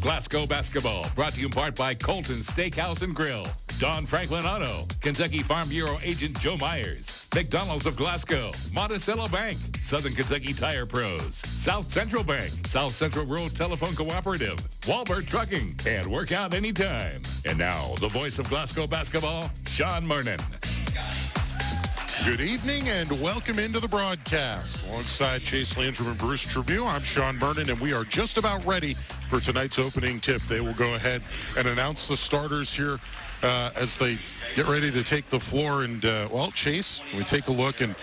Glasgow Basketball, brought to you in part by Colton Steakhouse and Grill, Don Franklin Auto, Kentucky Farm Bureau Agent Joe Myers, McDonald's of Glasgow, Monticello Bank, Southern Kentucky Tire Pros, South Central Bank, South Central Rural Telephone Cooperative, Walbert Trucking, and Work Out Anytime. And now, the voice of Glasgow Basketball, Sean Mernon. Good evening and welcome into the broadcast. Alongside Chase Landrum and Bruce Trevue, I'm Sean Mernon, and we are just about ready for tonight's opening tip. They will go ahead and announce the starters here as they get ready to take the floor. And, Chase, we take a look, and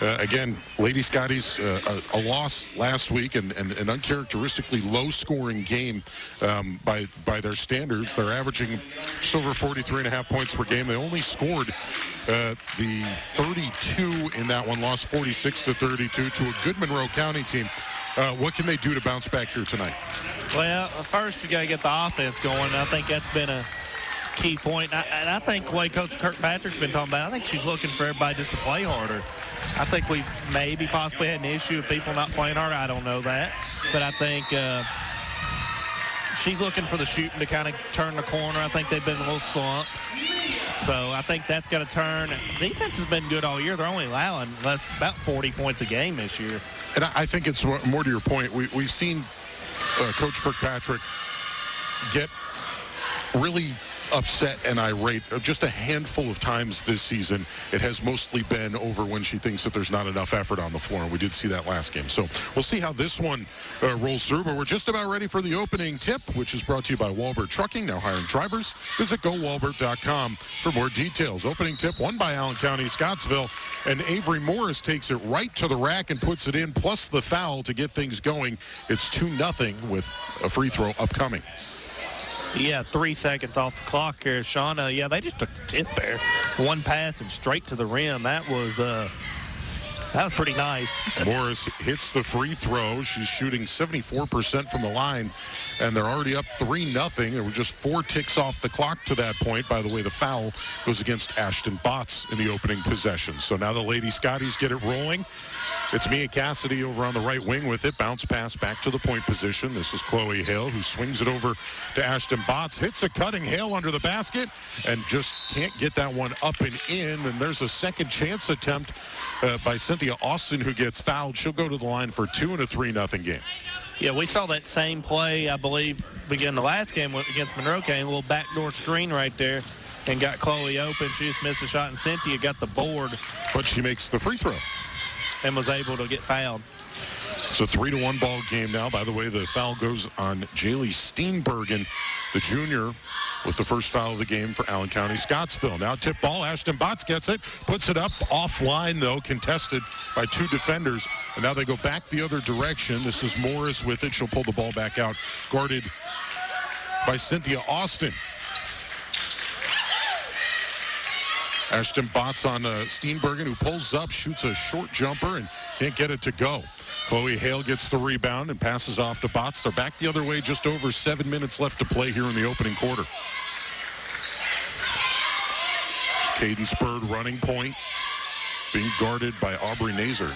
again, Lady Scotties, a loss last week and an uncharacteristically low-scoring game by their standards. They're averaging just over 43.5 points per game. They only scored the 32 in that one, lost 46-32 to a good Monroe County team. What can they do to bounce back here tonight? Well, first you got to get the offense going. I think that's been a key point. And I think the way Coach Kirkpatrick's been talking about, I think she's looking for everybody just to play harder. I think we've maybe possibly had an issue with people not playing harder. I don't know that. But I think she's looking for the shooting to kind of turn the corner. I think they've been a little slumped. So I think that's got to turn. Defense has been good all year. They're only allowing about 40 points a game this year. And I think it's more to your point. We've seen Coach Kirkpatrick get really upset and irate just a handful of times this season. It has mostly been over when she thinks that there's not enough effort on the floor, and we did see that last game. So we'll see how this one rolls through, but we're just about ready for the opening tip, which is brought to you by Walbert Trucking, now hiring drivers. Visit GoWalbert.com for more details. Opening tip won by Allen County-Scottsville, and Avery Morris takes it right to the rack and puts it in, plus the foul to get things going. It's 2-0 with a free throw upcoming. Yeah, 3 seconds off the clock here, Sean. They just took the tip there. One pass and straight to the rim. That was pretty nice. Morris hits the free throw. She's shooting 74% from the line, and they're already up 3-0. There were just 4 ticks off the clock to that point. By the way, the foul goes against Ashton Botts in the opening possession. So now the Lady Scotties get it rolling. It's Mia Cassidy over on the right wing with it. Bounce pass back to the point position. This is Chloe Hale, who swings it over to Ashton Botts. Hits a cutting Hale under the basket and just can't get that one up and in. And there's a second chance attempt by Cynthia Austin, who gets fouled. She'll go to the line for 2 in a 3-0 game. Yeah, we saw that same play, I believe, begin the last game against Monroe County. A little backdoor screen right there and got Chloe open. She just missed a shot, and Cynthia got the board. But she makes the free throw and was able to get fouled. It's a 3-1 ball game now. By the way, the foul goes on Jaylee Steenbergen, the junior, with the first foul of the game for Allen County-Scottsville. Now tip ball. Ashton Botts gets it, puts it up offline, though, contested by 2 defenders. And now they go back the other direction. This is Morris with it. She'll pull the ball back out, guarded by Cynthia Austin. Ashton Botts on Steenbergen, who pulls up, shoots a short jumper, and can't get it to go. Chloe Hale gets the rebound and passes off to Botts. They're back the other way, just over 7 minutes left to play here in the opening quarter. Caden Spurd running point, being guarded by Aubrey Nazer.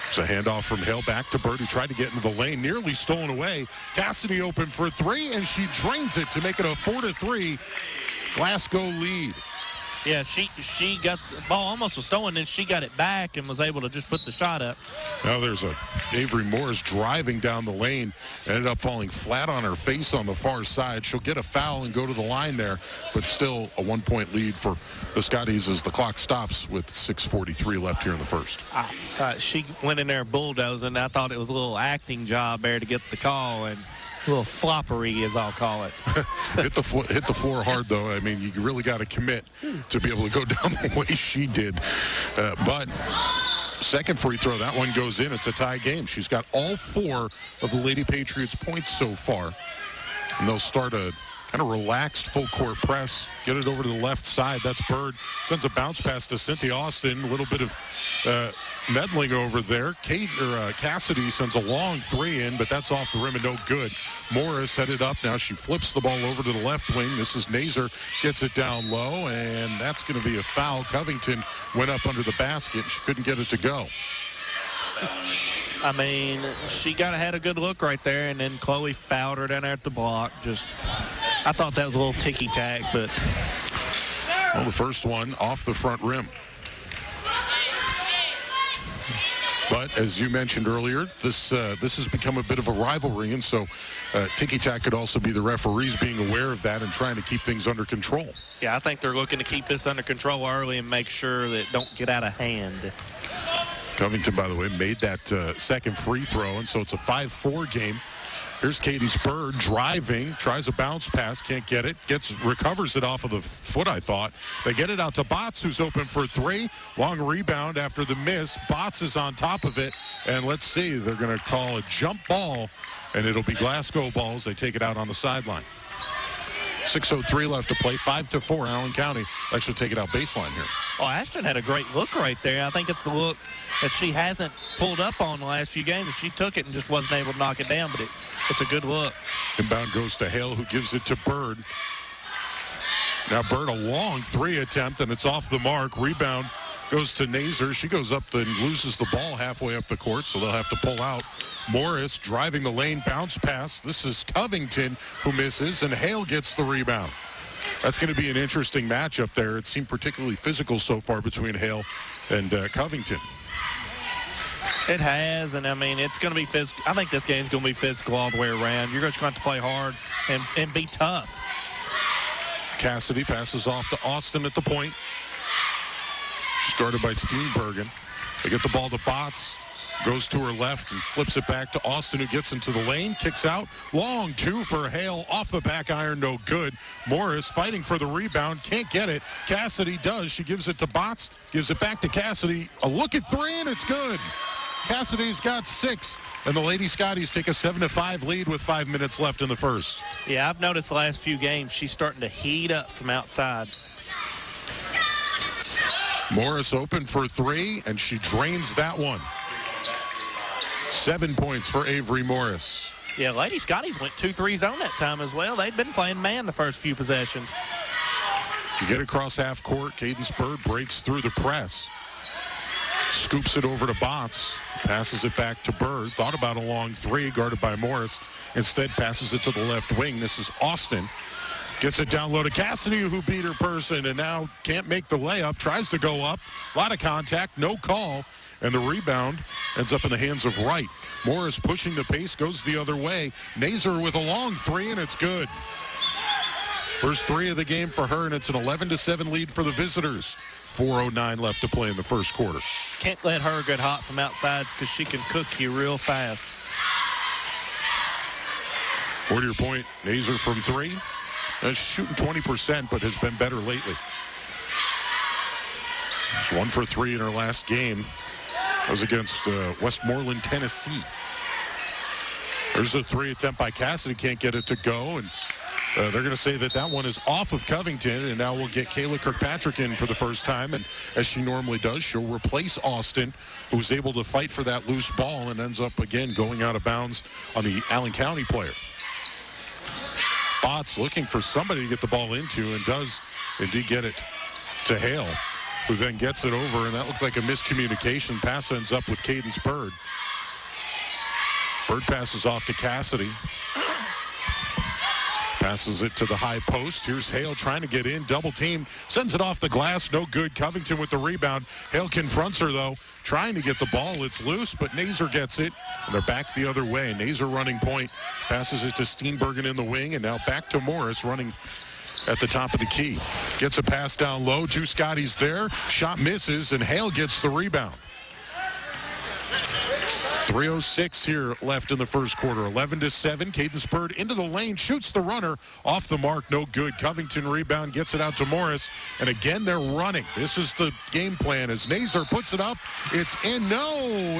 It's a handoff from Hale back to Bird, who tried to get into the lane, nearly stolen away. Cassidy open for 3, and she drains it to make it a 4-3 Glasgow lead. Yeah, she got the ball almost was stolen, and she got it back and was able to just put the shot up. Now there's a Avery Morris driving down the lane, ended up falling flat on her face on the far side. She'll get a foul and go to the line there, but still a 1-point lead for the Scotties as the clock stops with 6:43 left here in the first. She went in there bulldozing. I thought it was a little acting job there to get the call, and a little floppery, as I'll call it. hit the floor hard, though. I mean, you really got to commit to be able to go down the way she did. But second free throw, that one goes in. It's a tie game. She's got all 4 of the Lady Patriots' points so far. And they'll start a kind of relaxed full court press, get it over to the left side. That's Bird. Sends a bounce pass to Cynthia Austin. A little bit of meddling over there. Cassidy sends a long 3 in, but that's off the rim and no good. Morris headed up. Now she flips the ball over to the left wing. This is Nazer, gets it down low, and that's going to be a foul. Covington went up under the basket. She couldn't get it to go. I mean, she had a good look right there, and then Chloe fouled her down there at the block. I thought that was a little ticky-tack, but. Well, the first one off the front rim. But as you mentioned earlier, this has become a bit of a rivalry, and so ticky-tack could also be the referees being aware of that and trying to keep things under control. Yeah, I think they're looking to keep this under control early and make sure that it don't get out of hand. Covington, by the way, made that second free throw, and so it's a 5-4 game. Here's Cadence Bird driving, tries a bounce pass, can't get it, recovers it off of the foot, I thought. They get it out to Botts, who's open for three. Long rebound after the miss. Botts is on top of it, and let's see, they're going to call a jump ball, and it'll be Glasgow balls. They take it out on the sideline. 6:03 left to play, 5-4. Allen County actually take it out baseline here. Oh, Ashton had a great look right there. I think it's the look that she hasn't pulled up on the last few games. She took it and just wasn't able to knock it down, but it's a good look. Inbound goes to Hale, who gives it to Bird. Now Bird, a long three attempt, and it's off the mark. Rebound goes to Nazer. She goes up and loses the ball halfway up the court, so they'll have to pull out. Morris driving the lane, bounce pass. This is Covington who misses, and Hale gets the rebound. That's going to be an interesting matchup there. It seemed particularly physical so far between Hale and Covington. It has, and I mean, it's going to be physical. I think this game's going to be physical all the way around. You're just going to have to play hard and be tough. Cassidy passes off to Austin at the point. Started by Steenbergen. They get the ball to Botts. Goes to her left and flips it back to Austin, who gets into the lane, kicks out. Long two for Hale, off the back iron, no good. Morris fighting for the rebound, can't get it. Cassidy does. She gives it to Botts, gives it back to Cassidy. A look at three, and it's good. Cassidy's got 6, and the Lady Scotties take a 7-5 lead with 5 minutes left in the first. Yeah, I've noticed the last few games she's starting to heat up from outside. Morris open for 3, and she drains that one. 7 points for Avery Morris. Yeah, Lady Scotties went 2 3s on that time as well. They'd been playing man the first few possessions. You get across half court. Cadence Bird breaks through the press. Scoops it over to Botts. Passes it back to Bird. Thought about a long 3 guarded by Morris. Instead passes it to the left wing. This is Austin. Gets it down low to Cassidy, who beat her person and now can't make the layup. Tries to go up. A lot of contact. No call. And the rebound ends up in the hands of Wright. Morris pushing the pace, goes the other way. Nazer with a long 3, and it's good. First 3 of the game for her, and it's an 11-7 lead for the visitors. 4:09 left to play in the first quarter. Can't let her get hot from outside because she can cook you real fast. More to your point, Nazer from 3. Shooting 20%, but has been better lately. She's 1 for 3 in her last game. That was against Westmoreland, Tennessee. There's a 3 attempt by Cassidy. Can't get it to go. And they're going to say that one is off of Covington. And now we'll get Kayla Kirkpatrick in for the first time. And as she normally does, she'll replace Austin, who's able to fight for that loose ball and ends up, again, going out of bounds on the Allen County player. Botts looking for somebody to get the ball into and does indeed get it to Hale, who then gets it over, and that looked like a miscommunication. Pass ends up with Cadence Bird. Bird passes off to Cassidy. Passes it to the high post. Here's Hale trying to get in. Double team. Sends it off the glass. No good. Covington with the rebound. Hale confronts her, though. Trying to get the ball. It's loose, but Nazer gets it. And they're back the other way. Nazer running point. Passes it to Steenbergen in the wing. And now back to Morris running at the top of the key. Gets a pass down low. 2 Scotties there. Shot misses, and Hale gets the rebound. 3:06 here left in the first quarter. 11-7. Cadence Bird into the lane. Shoots the runner. Off the mark. No good. Covington rebound. Gets it out to Morris. And again, they're running. This is the game plan as Nazer puts it up. It's in. No,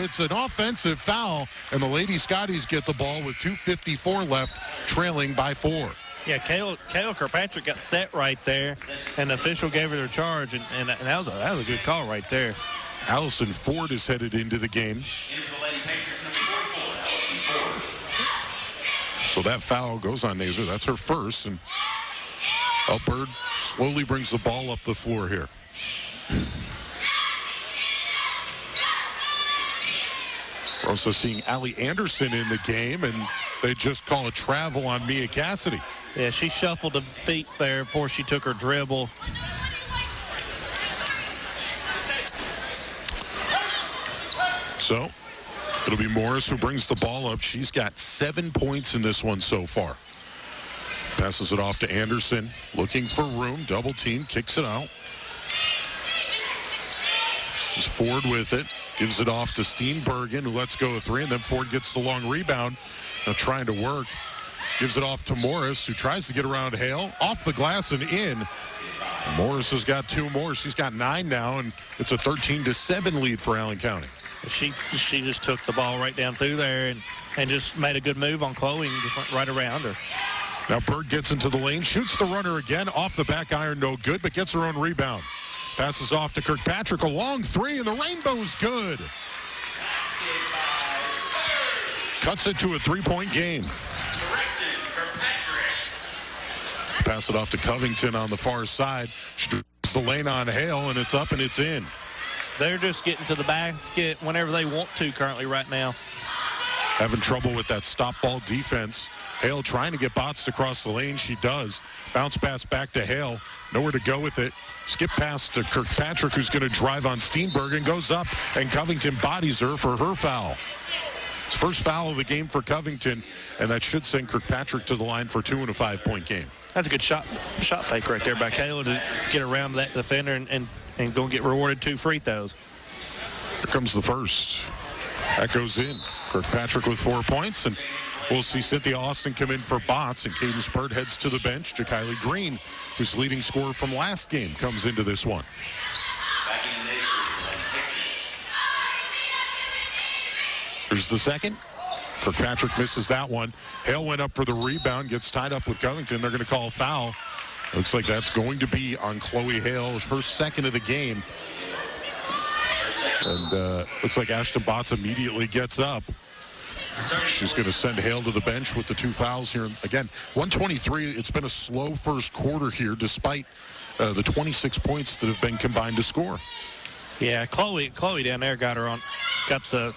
it's an offensive foul. And the Lady Scotties get the ball with 2:54 left, trailing by 4. Yeah, Kayla Kirkpatrick got set right there, and the official gave her their charge, and that was a good call right there. Allison Ford is headed into the game. So that foul goes on Nazer. That's her first. And Bird slowly brings the ball up the floor here. We're also seeing Allie Anderson in the game, and they just call a travel on Mia Cassidy. Yeah, she shuffled the feet there before she took her dribble. So it'll be Morris who brings the ball up. She's got 7 points in this one so far. Passes it off to Anderson, looking for room, double team, kicks it out. She's Ford with it, gives it off to Steenbergen, who lets go of three, and then Ford gets the long rebound, now trying to work. Gives it off to Morris, who tries to get around Hale, off the glass and in. Morris has got 2 more. She's got 9 now, and it's a 13-7 lead for Allen County. She just took the ball right down through there and just made a good move on Chloe and just went right around her. Now Bird gets into the lane, shoots the runner again, off the back iron, no good, but gets her own rebound. Passes off to Kirkpatrick, a long three, and the rainbow's good. Cuts it to a 3-point game. Pass it off to Covington on the far side. Strips the lane on Hale, and it's up and it's in. They're just getting to the basket whenever they want to currently right now. Having trouble with that stop ball defense. Hale trying to get Botts to cross the lane. She does. Bounce pass back to Hale. Nowhere to go with it. Skip pass to Kirkpatrick, who's going to drive on Steenbergen. Goes up, and Covington bodies her for her foul. It's first foul of the game for Covington, and that should send Kirkpatrick to the line for 2 and a 5-point game. That's a good shot fake right there by Kayla to get around that defender and go and get rewarded 2 free throws. Here comes the first. That goes in. Kirkpatrick with 4 points, and we'll see Cynthia Austin come in for Botts, and Cadence Bird heads to the bench. Jakiley Green, whose leading scorer from last game, comes into this one. Here's the second. Kirkpatrick misses that one. Hale went up for the rebound, gets tied up with Covington. They're going to call a foul. Looks like that's going to be on Chloe Hale, her second of the game. And looks like Ashton Botts immediately gets up. She's going to send Hale to the bench with the 2 fouls here. Again, 123. It's been a slow first quarter here, despite the 26 points that have been combined to score. Yeah, Chloe down there got the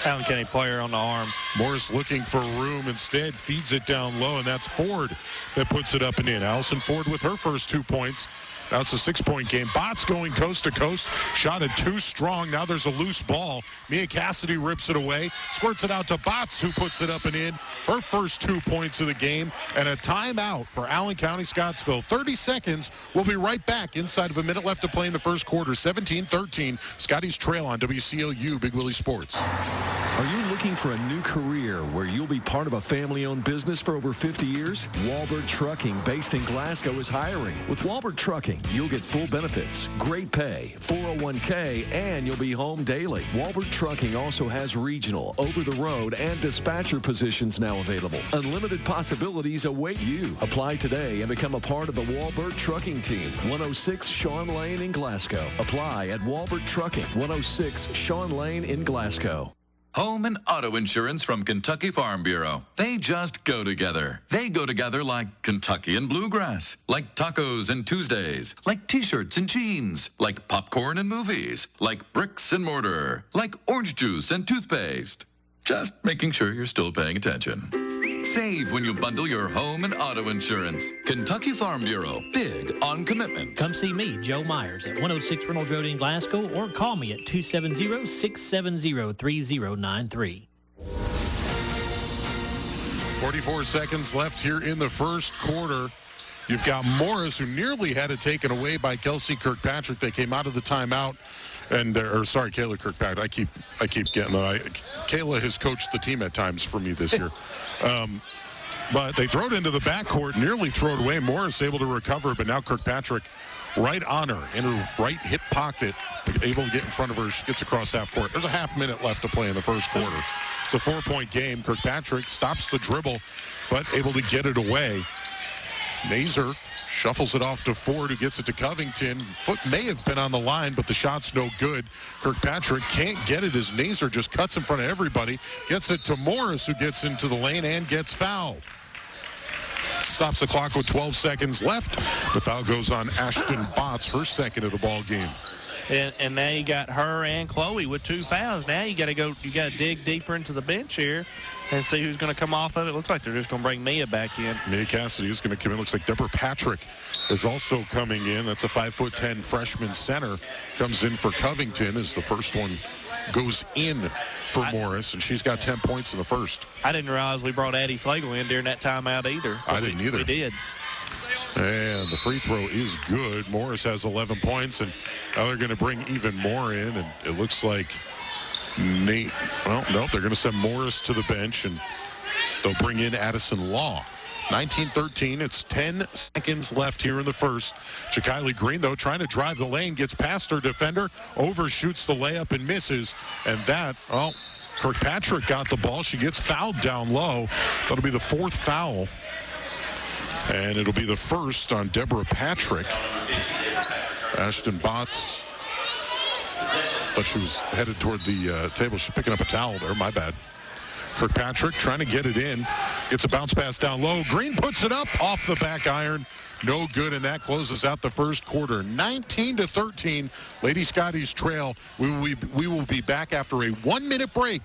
Allen County player on the arm. Morris looking for room, instead feeds it down low, and that's Ford that puts it up and in. Allison Ford with her first 2 points. Now it's a 6-point game. Botts going coast to coast. Shot it too strong. Now there's a loose ball. Mia Cassidy rips it away. Squirts it out to Botts, who puts it up and in. Her first 2 points of the game. And a timeout for Allen County-Scottsville. 30 seconds. We'll be right back inside of a minute left to play in the first quarter. 17-13. Scotty's trail on WCLU Big Willie Sports. Are you looking for a new career where you'll be part of a family-owned business for over 50 years? Walbert Trucking, based in Glasgow, is hiring. With Walbert Trucking, you'll get full benefits, great pay, 401k, and you'll be home daily. Walbert Trucking also has regional, over-the-road, and dispatcher positions now available. Unlimited possibilities await you. Apply today and become a part of the Walbert Trucking team. 106 Shawn Lane in Glasgow. Apply at Walbert Trucking, 106 Shawn Lane in Glasgow. Home and auto insurance from Kentucky Farm Bureau. They just go together. They go together like Kentucky and bluegrass, like tacos and Tuesdays, like T-shirts and jeans, like popcorn and movies, like bricks and mortar, like orange juice and toothpaste. Just making sure you're still paying attention. Save when you bundle your home and auto insurance. Kentucky Farm Bureau, big on commitment. Come see me, Joe Myers, at 106 Reynolds Road in Glasgow, or call me at 270-670-3093. 44 seconds left here in the first quarter. You've got Morris, who nearly had it taken away by Kelsey Kirkpatrick. They came out of the timeout. Kayla Kirkpatrick. I keep getting that. Kayla has coached the team at times for me this year. But they throw it into the backcourt, nearly throw it away. Morris able to recover, but now Kirkpatrick right on her, in her right hip pocket, able to get in front of her. She gets across half court. There's a half minute left to play in the first quarter. It's a 4-point game. Kirkpatrick stops the dribble, but able to get it away. Nazer shuffles it off to Ford, who gets it to Covington. Foot may have been on the line, but the shot's no good. Kirkpatrick can't get it as Nazer just cuts in front of everybody. Gets it to Morris, who gets into the lane and gets fouled. Stops the clock with 12 seconds left. The foul goes on Ashton Botts, her second of the ball game. And now you got her and Chloe with 2 fouls. Now you got to dig deeper into the bench here and see who's going to come off of it. Looks like they're just going to bring Mia back in. Mia Cassidy is going to come in. Looks like Deborah Patrick is also coming in. That's a 5'10" freshman center. Comes in for Covington as the first one goes in for Morris, and she's got 10 points in the first. I didn't realize we brought Addie Slagle in during that timeout either. I didn't either. We did. And the free throw is good. Morris has 11 points, and now they're going to bring even more in, and it looks like Nate. Well, nope, they're going to send Morris to the bench, and they'll bring in Addison Law. 19-13. It's 10 seconds left here in the first. Ja'Kylie Green, though, trying to drive the lane, gets past her defender, overshoots the layup and misses. And that, well, Kirkpatrick got the ball. She gets fouled down low. That'll be the 4th foul. And it'll be the first on Deborah Patrick. Ashton Botts, but she was headed toward the table. She's picking up a towel there. My bad. Kirkpatrick trying to get it in. Gets a bounce pass down low. Green puts it up off the back iron. No good, and that closes out the first quarter. 19-13. Lady Scotties trail. We will be back after a 1-minute break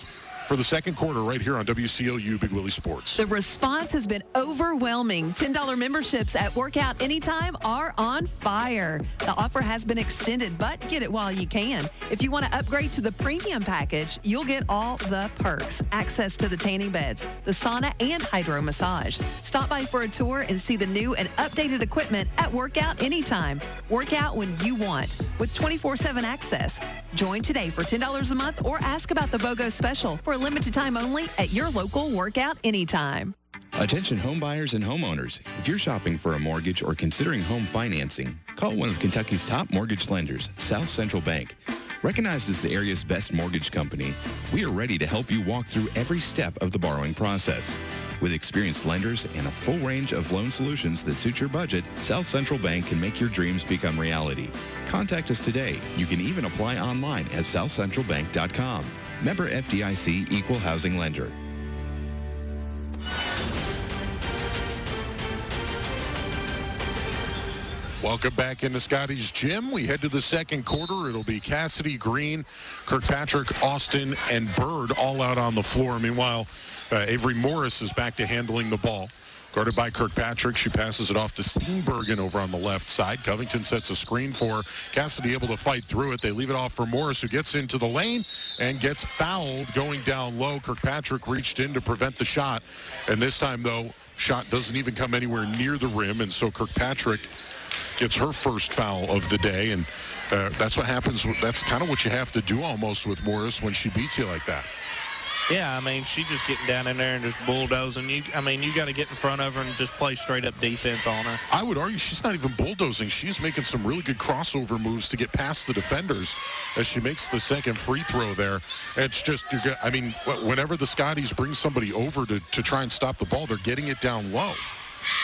for the second quarter right here on WCLU Big Willie Sports. The response has been overwhelming. $10 memberships at Workout Anytime are on fire. The offer has been extended, but get it while you can. If you want to upgrade to the premium package, you'll get all the perks. Access to the tanning beds, the sauna, and hydro massage. Stop by for a tour and see the new and updated equipment at Workout Anytime. Workout when you want with 24/7 access. Join today for $10 a month or ask about the BOGO special for a limited time only at your local Workout Anytime. Attention home buyers and homeowners. If you're shopping for a mortgage or considering home financing, call one of Kentucky's top mortgage lenders, South Central Bank. Recognized as the area's best mortgage company, we are ready to help you walk through every step of the borrowing process. With experienced lenders and a full range of loan solutions that suit your budget, South Central Bank can make your dreams become reality. Contact us today. You can even apply online at southcentralbank.com. Member FDIC Equal Housing Lender. Welcome back into Scotty's Gym. We head to the second quarter. It'll be Cassidy, Green, Kirkpatrick, Austin, and Bird all out on the floor. Meanwhile, Avery Morris is back to handling the ball. Guarded by Kirkpatrick, she passes it off to Steenbergen over on the left side. Covington sets a screen for her. Cassidy able to fight through it. They leave it off for Morris, who gets into the lane and gets fouled going down low. Kirkpatrick reached in to prevent the shot. And this time, though, shot doesn't even come anywhere near the rim. And so Kirkpatrick gets her first foul of the day. And that's what happens. That's kind of what you have to do almost with Morris when she beats you like that. Yeah, I mean, she's just getting down in there and just bulldozing. You got to get in front of her and just play straight-up defense on her. I would argue she's not even bulldozing. She's making some really good crossover moves to get past the defenders as she makes the second free throw there. It's just, whenever the Scotties bring somebody over to try and stop the ball, they're getting it down low.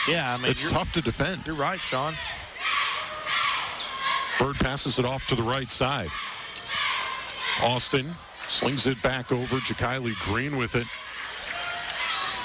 Yeah, I mean, it's tough to defend. You're right, Sean. Bird passes it off to the right side. Austin slings it back over. Ja'Kylie Green with it.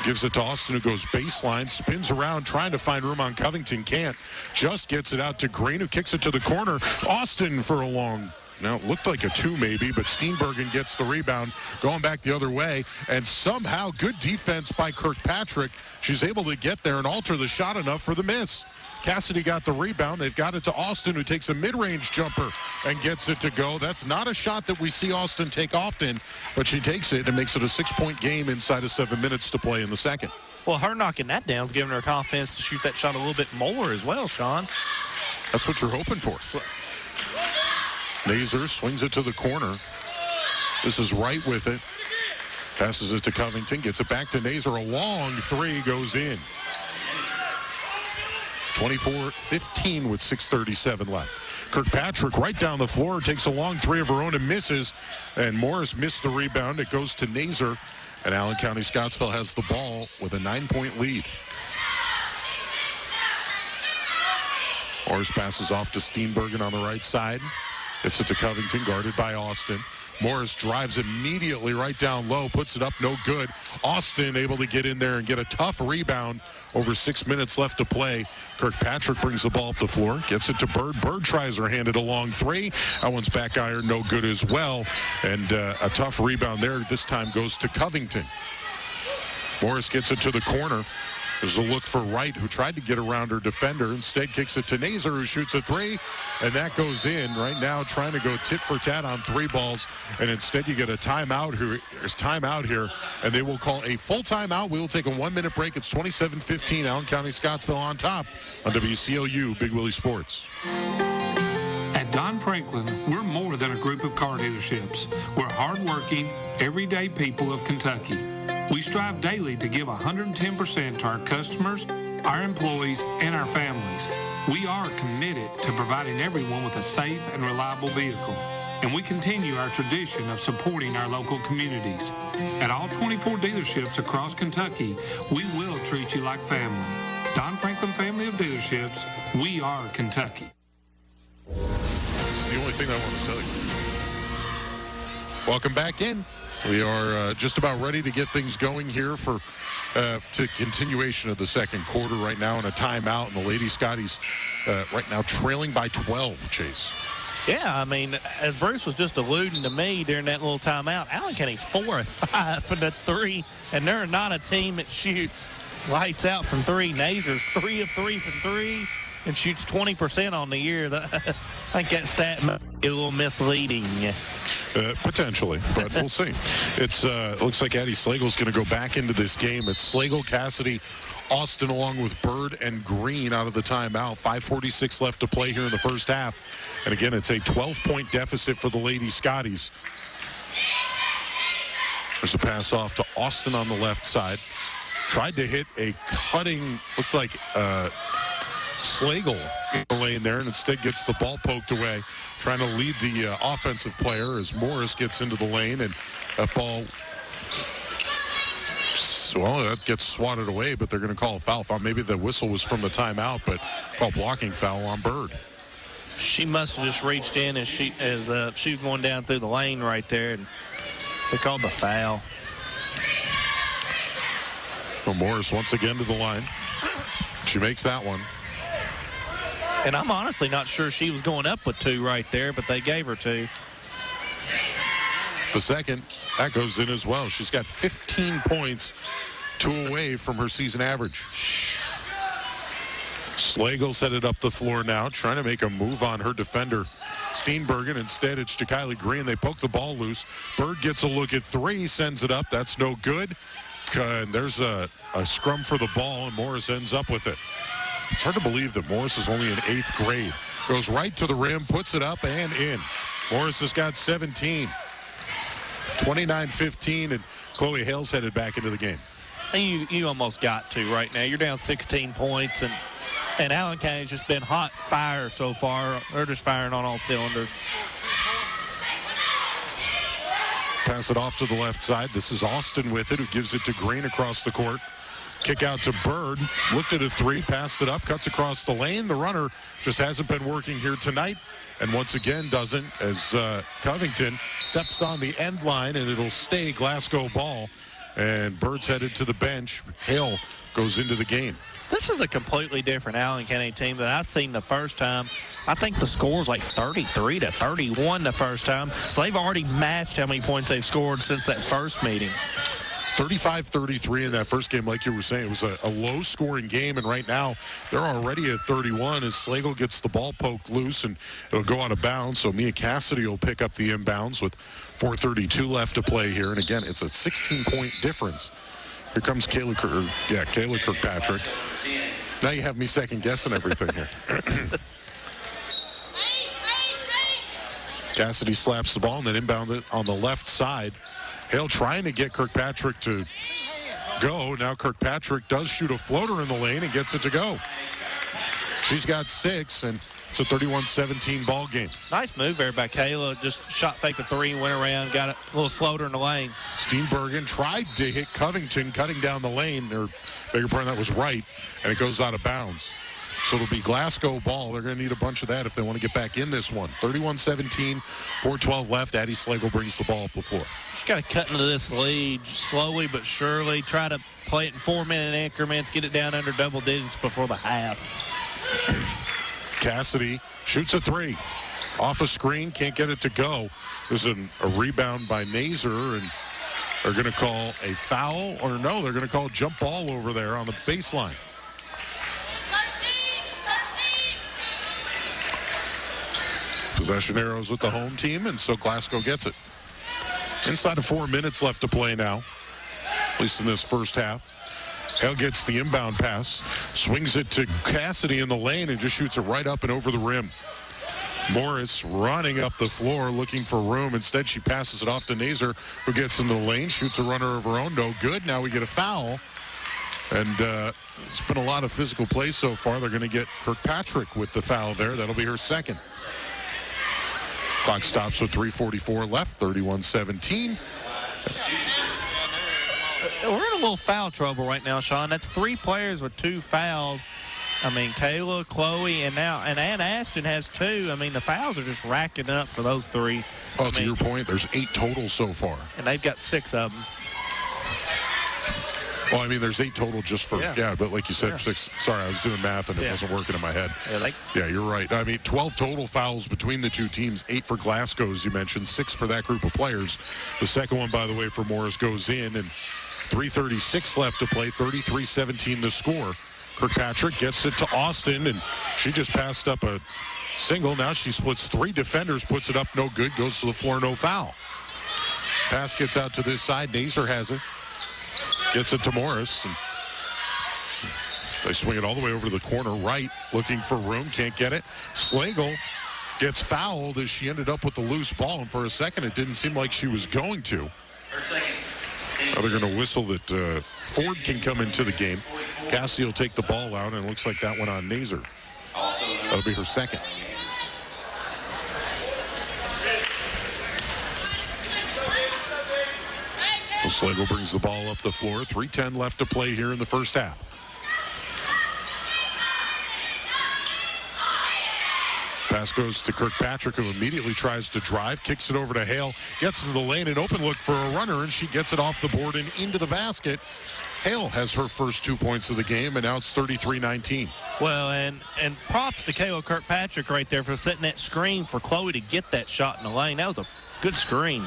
Gives it to Austin, who goes baseline, spins around, trying to find room on Covington. Can't. Just gets it out to Green, who kicks it to the corner. Austin for a long. Now, it looked like a 2 maybe, but Steenbergen gets the rebound, going back the other way. And somehow, good defense by Kirkpatrick. She's able to get there and alter the shot enough for the miss. Cassidy got the rebound. They've got it to Austin, who takes a mid-range jumper and gets it to go. That's not a shot that we see Austin take often, but she takes it and makes it a 6-point game inside of 7 minutes to play in the second. Well, her knocking that down is giving her confidence to shoot that shot a little bit more as well, Sean. That's what you're hoping for. Nazer swings it to the corner. This is Wright with it. Passes it to Covington. Gets it back to Nazer. A long three goes in. 24-15 with 6:37 left. Kirkpatrick right down the floor, takes a long three of her own and misses. And Morris missed the rebound. It goes to Nazer. And Allen County-Scottsville has the ball with a 9-point lead. Morris passes off to Steenbergen on the right side. Gets it to Covington, guarded by Austin. Morris drives immediately right down low, puts it up, no good. Austin able to get in there and get a tough rebound. Over 6 minutes left to play. Kirkpatrick brings the ball up the floor, gets it to Bird. Bird tries her handed a long three. That one's back iron, no good as well. And a tough rebound there. This time goes to Covington. Morris gets it to the corner. There's a look for Wright, who tried to get around her defender. Instead kicks it to Nazer, who shoots a three, and that goes in. Right now trying to go tit for tat on three balls, and instead you get a timeout. There's timeout here, and they will call a full timeout. We will take a 1-minute break. It's 27-15. Allen County-Scottsville on top on WCLU Big Willie Sports. At Don Franklin, we're more than a group of car dealerships. We're hardworking, everyday people of Kentucky. We strive daily to give 110% to our customers, our employees, and our families. We are committed to providing everyone with a safe and reliable vehicle, and we continue our tradition of supporting our local communities. At all 24 dealerships across Kentucky, we will treat you like family. Don Franklin Family of Dealerships, we are Kentucky. It's the only thing I want to tell you. Welcome back in. We are just about ready to get things going here for to continuation of the second quarter right now in a timeout. And the Lady Scotties right now trailing by 12, Chase. Yeah, I mean, as Bruce was just alluding to me during that little timeout, Allen County's 4 of 5 from the three, and they're not a team that shoots lights out from three. Nazer's 3 of 3 from three and shoots 20% on the year. I think that stat might be a little misleading. Potentially, but we'll see. It looks like Addie Slagle's going to go back into this game. It's Slagle, Cassidy, Austin, along with Bird and Green out of the timeout. 5:46 left to play here in the first half. And again, it's a 12-point deficit for the Lady Scotties. There's a pass off to Austin on the left side. Tried to hit a cutting, looked like Slagle in the lane there, and instead gets the ball poked away. Trying to lead the offensive player as Morris gets into the lane, and that ball, well, that gets swatted away, but they're going to call a foul. Maybe the whistle was from the timeout, but call blocking foul on Bird. She must have just reached in as she was going down through the lane right there, and they called the foul. Well, Morris once again to the line. She makes that one. And I'm honestly not sure she was going up with 2 right there, but they gave her 2. The second, that goes in as well. She's got 15 points, 2 away from her season average. Slagle set it up the floor now, trying to make a move on her defender, Steenbergen. Instead, it's Kylie Green. They poke the ball loose. Bird gets a look at 3, sends it up. That's no good. And there's a scrum for the ball, and Morris ends up with it. It's hard to believe that Morris is only in 8th grade. Goes right to the rim, puts it up and in. Morris has got 17. 29-15, and Chloe Hale's headed back into the game. You almost got to right now. You're down 16 points, and Allen County's just been hot fire so far. They're just firing on all cylinders. Pass it off to the left side. This is Austin with it, who gives it to Green across the court. Kick out to Bird. Looked at a 3, passed it up, cuts across the lane. The runner just hasn't been working here tonight, and once again doesn't, as Covington steps on the end line, and it'll stay Glasgow ball. And Bird's headed to the bench. Hale goes into the game. This is a completely different Allen County team that I've seen the first time. I think the score's like 33-31 the first time. So they've already matched how many points they've scored since that first meeting. 35-33 in that first game, like you were saying. It was a low-scoring game, and right now they're already at 31 as Slagle gets the ball poked loose, and it'll go out of bounds. So Mia Cassidy will pick up the inbounds with 4:32 left to play here. And again, it's a 16-point difference. Here comes Kayla Kirkpatrick. Now you have me second-guessing everything here. Cassidy slaps the ball and then inbounds it on the left side. Hale trying to get Kirkpatrick to go. Now Kirkpatrick does shoot a floater in the lane and gets it to go. She's got 6, and it's a 31-17 ball game. Nice move there by Kayla. Just shot fake a 3, went around, got a little floater in the lane. Steenbergen tried to hit Covington, cutting down the lane. Or, bigger pardon, that was right, and it goes out of bounds. So it'll be Glasgow ball. They're going to need a bunch of that if they want to get back in this one. 31-17, 4:12 left. Addie Slagle brings the ball up the floor. She's got to cut into this lead slowly but surely. Try to play it in 4-minute increments, get it down under double digits before the half. Cassidy shoots a three. Off a screen, can't get it to go. There's a rebound by Nazer, and they're going to call a foul, or no, they're going to call a jump ball over there on the baseline. Possession arrows with the home team, and so Glasgow gets it. Inside of 4 minutes left to play now, at least in this first half. Hale gets the inbound pass, swings it to Cassidy in the lane, and just shoots it right up and over the rim. Morris running up the floor looking for room. Instead, she passes it off to Nazer, who gets in the lane, shoots a runner of her own. No good. Now we get a foul. And it's been a lot of physical play so far. They're going to get Kirkpatrick with the foul there. That'll be her second. Clock stops with 3:44 left, 31-17. We're in a little foul trouble right now, Sean. That's 3 players with 2 fouls. I mean, Kayla, Chloe, and Ann Ashton has 2. I mean, the fouls are just racking up for those 3. Oh, to your point, there's 8 total so far. And they've got 6 of them. Well, I mean, there's 8 total just for, but like you said, 6. Sorry, I was doing math and it wasn't working in my head. Yeah, you're right. I mean, 12 total fouls between the 2 teams, 8 for Glasgow, as you mentioned, 6 for that group of players. The second one, by the way, for Morris goes in, and 3:36 left to play, 33-17 the score. Kirkpatrick gets it to Austin, and she just passed up a single. Now she splits 3 defenders, puts it up, no good, goes to the floor, no foul. Pass gets out to this side. Nazer has it. Gets it to Morris. And they swing it all the way over to the corner right, looking for room, can't get it. Slagle gets fouled as she ended up with the loose ball, and for a second it didn't seem like she was going to. Now they're going to whistle that Ford can come into the game. Cassie will take the ball out, and it looks like that went on Nazer. That'll be her second. So Slagle brings the ball up the floor. 3:10 left to play here in the first half. Pass goes to Kirkpatrick, who immediately tries to drive, kicks it over to Hale, gets into the lane, an open look for a runner, and she gets it off the board and into the basket. Hale has her first 2 points of the game, and now it's 33-19. Well, and props to Kayla Kirkpatrick right there for setting that screen for Chloe to get that shot in the lane. That was a good screen.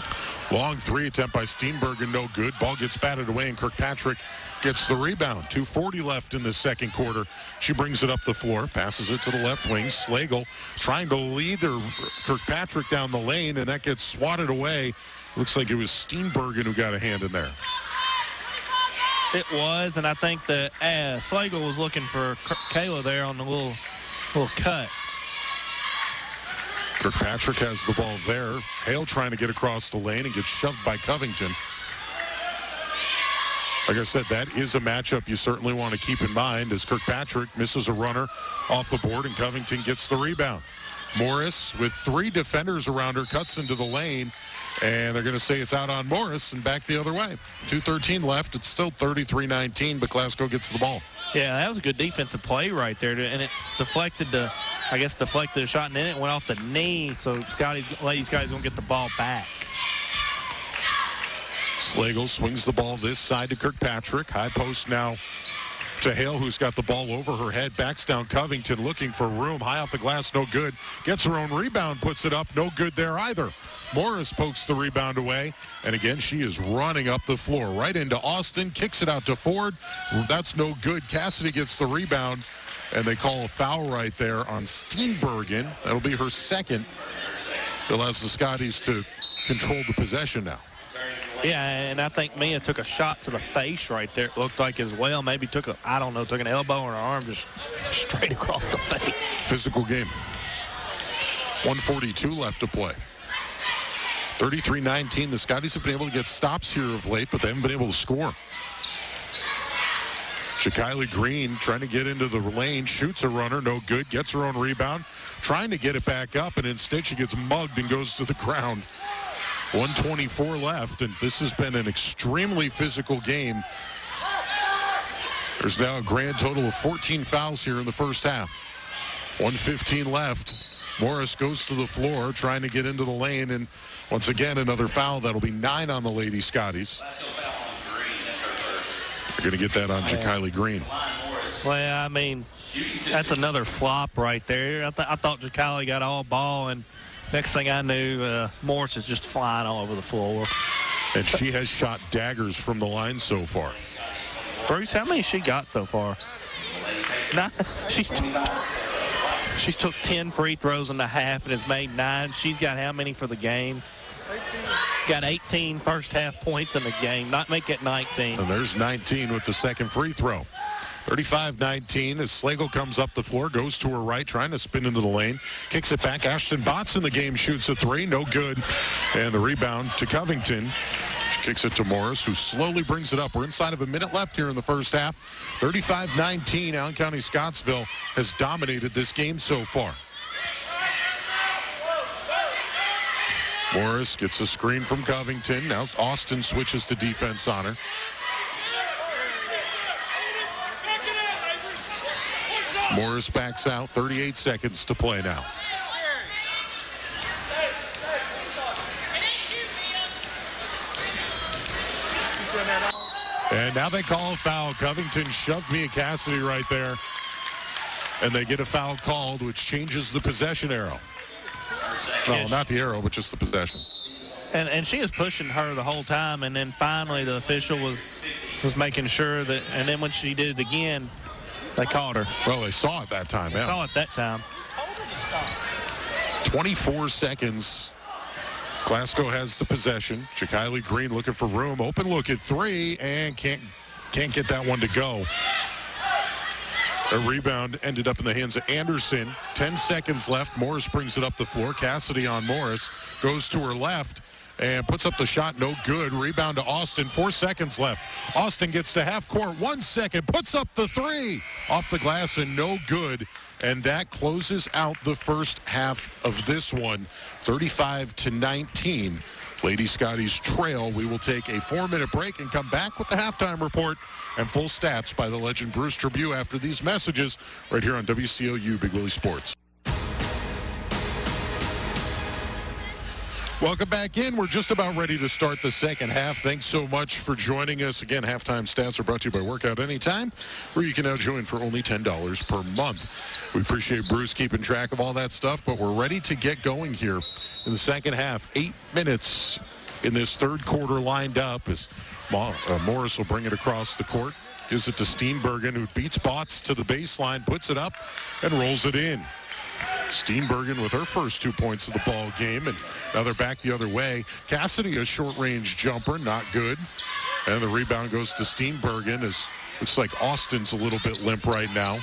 Long 3 attempt by Steenbergen, no good. Ball gets batted away, and Kirkpatrick gets the rebound. 2:40 left in the second quarter. She brings it up the floor, passes it to the left wing. Slagle trying to lead Kirkpatrick down the lane, and that gets swatted away. Looks like it was Steenbergen who got a hand in there. It was, and I think that Slagle was looking for Kayla there on the little cut. Kirkpatrick has the ball there. Hale trying to get across the lane and gets shoved by Covington. Like I said, that is a matchup you certainly want to keep in mind as Kirkpatrick misses a runner off the board and Covington gets the rebound. Morris, with 3 defenders around her, cuts into the lane, and they're going to say it's out on Morris and back the other way. 2:13 left. It's still 33-19, but Glasgow gets the ball. Yeah, that was a good defensive play right there, and it deflected the shot, and then it went off the knee, so Lady Scotty's going to get the ball back. Slagle swings the ball this side to Kirkpatrick. High post now to Hale, who's got the ball over her head. Backs down Covington, looking for room. High off the glass, no good. Gets her own rebound, puts it up, no good there either. Morris pokes the rebound away, and again, she is running up the floor. Right into Austin, kicks it out to Ford. That's no good. Cassidy gets the rebound, and they call a foul right there on Steenbergen. That'll be her second. It allows the Scotties to control the possession now. Yeah, and I think Mia took a shot to the face right there. It looked like as well. Maybe took an elbow or an arm just straight across the face. Physical game. 1:42 left to play. 33-19. The Scotties have been able to get stops here of late, but they haven't been able to score. Shakiley Green trying to get into the lane, shoots a runner, no good, gets her own rebound, trying to get it back up, and instead she gets mugged and goes to the ground. 1:24 left, and this has been an extremely physical game. There's now a grand total of 14 fouls here in the first half. 1:15 left. Morris goes to the floor trying to get into the lane, and once again another foul. That'll be 9 on the Lady Scotties. They're going to get that on Ja'Kylie Green. Well, I mean, that's another flop right there. I thought Ja'Kylie got all ball, and next thing I knew, Morris is just flying all over the floor. And she has shot daggers from the line so far. Bruce, how many she got so far? She's took 10 free throws in the half and has made 9. She's got how many for the game? Got 18 first half points in the game. Not make it 19. And there's 19 with the second free throw. 35-19 as Slagle comes up the floor, goes to her right, trying to spin into the lane. Kicks it back. Ashton Botts in the game, shoots a 3. No good. And the rebound to Covington. She kicks it to Morris, who slowly brings it up. We're inside of a minute left here in the first half. 35-19. Allen County-Scottsville has dominated this game so far. Morris gets a screen from Covington. Now Austin switches to defense on her. Morris backs out. 38 seconds to play now. And now they call a foul. Covington shoved Mia Cassidy right there. And they get a foul called, which changes the possession arrow. No, not the arrow, but just the possession. And she was pushing her the whole time, and then finally the official was making sure that, and then when she did it again, they caught her. Well, they saw it that time, yeah. Saw it that time. 24 seconds. Glasgow has the possession. Ja'Kylie Green looking for room. Open look at 3 and can't get that one to go. A rebound ended up in the hands of Anderson. 10 seconds left. Morris brings it up the floor. Cassidy on Morris. Goes to her left and puts up the shot. No good. Rebound to Austin. 4 seconds left. Austin gets to half court. 1 second. Puts up the 3. Off the glass and no good. And that closes out the first half of this one. 35-19. Lady Scotties trail. We will take a 4-minute break and come back with the halftime report and full stats by the legend Bruce Tribute after these messages right here on WCLU Big Willie Sports. Welcome back in. We're just about ready to start the second half. Thanks so much for joining us. Again, halftime stats are brought to you by Workout Anytime, where you can now join for only $10 per month. We appreciate Bruce keeping track of all that stuff, but we're ready to get going here in the second half. 8 minutes in this third quarter lined up as Morris will bring it across the court. Gives it to Steenbergen, who beats Botts to the baseline, puts it up, and rolls it in. Steenbergen with her first 2 points of the ball game, and now they're back the other way. Cassidy, a short-range jumper, not good. And the rebound goes to Steenbergen. As looks like Austin's a little bit limp right now.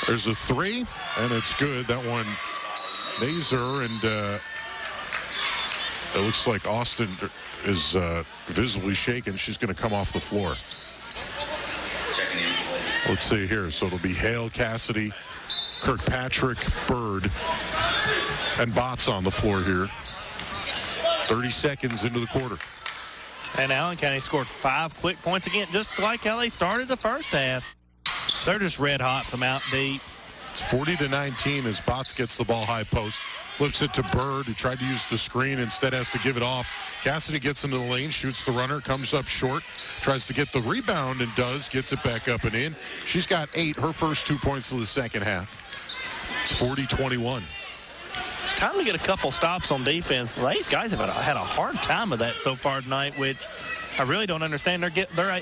There's a 3, and it's good. That one, Nazer, and it looks like Austin is visibly shaken. She's going to come off the floor. Let's see here. So it'll be Hale, Cassidy, Kirkpatrick, Bird, and Botts on the floor here. 30 seconds into the quarter. And Allen County scored 5 quick points again, just like how they started the first half. They're just red hot from out deep. It's 40-19 as Botts gets the ball high post. Flips it to Bird, who tried to use the screen, instead has to give it off. Cassidy gets into the lane, shoots the runner, comes up short, tries to get the rebound and does, gets it back up and in. She's got 8, her first 2 points of the second half. It's 40-21. It's time to get a couple stops on defense. These guys have had a hard time of that so far tonight, which I really don't understand. They're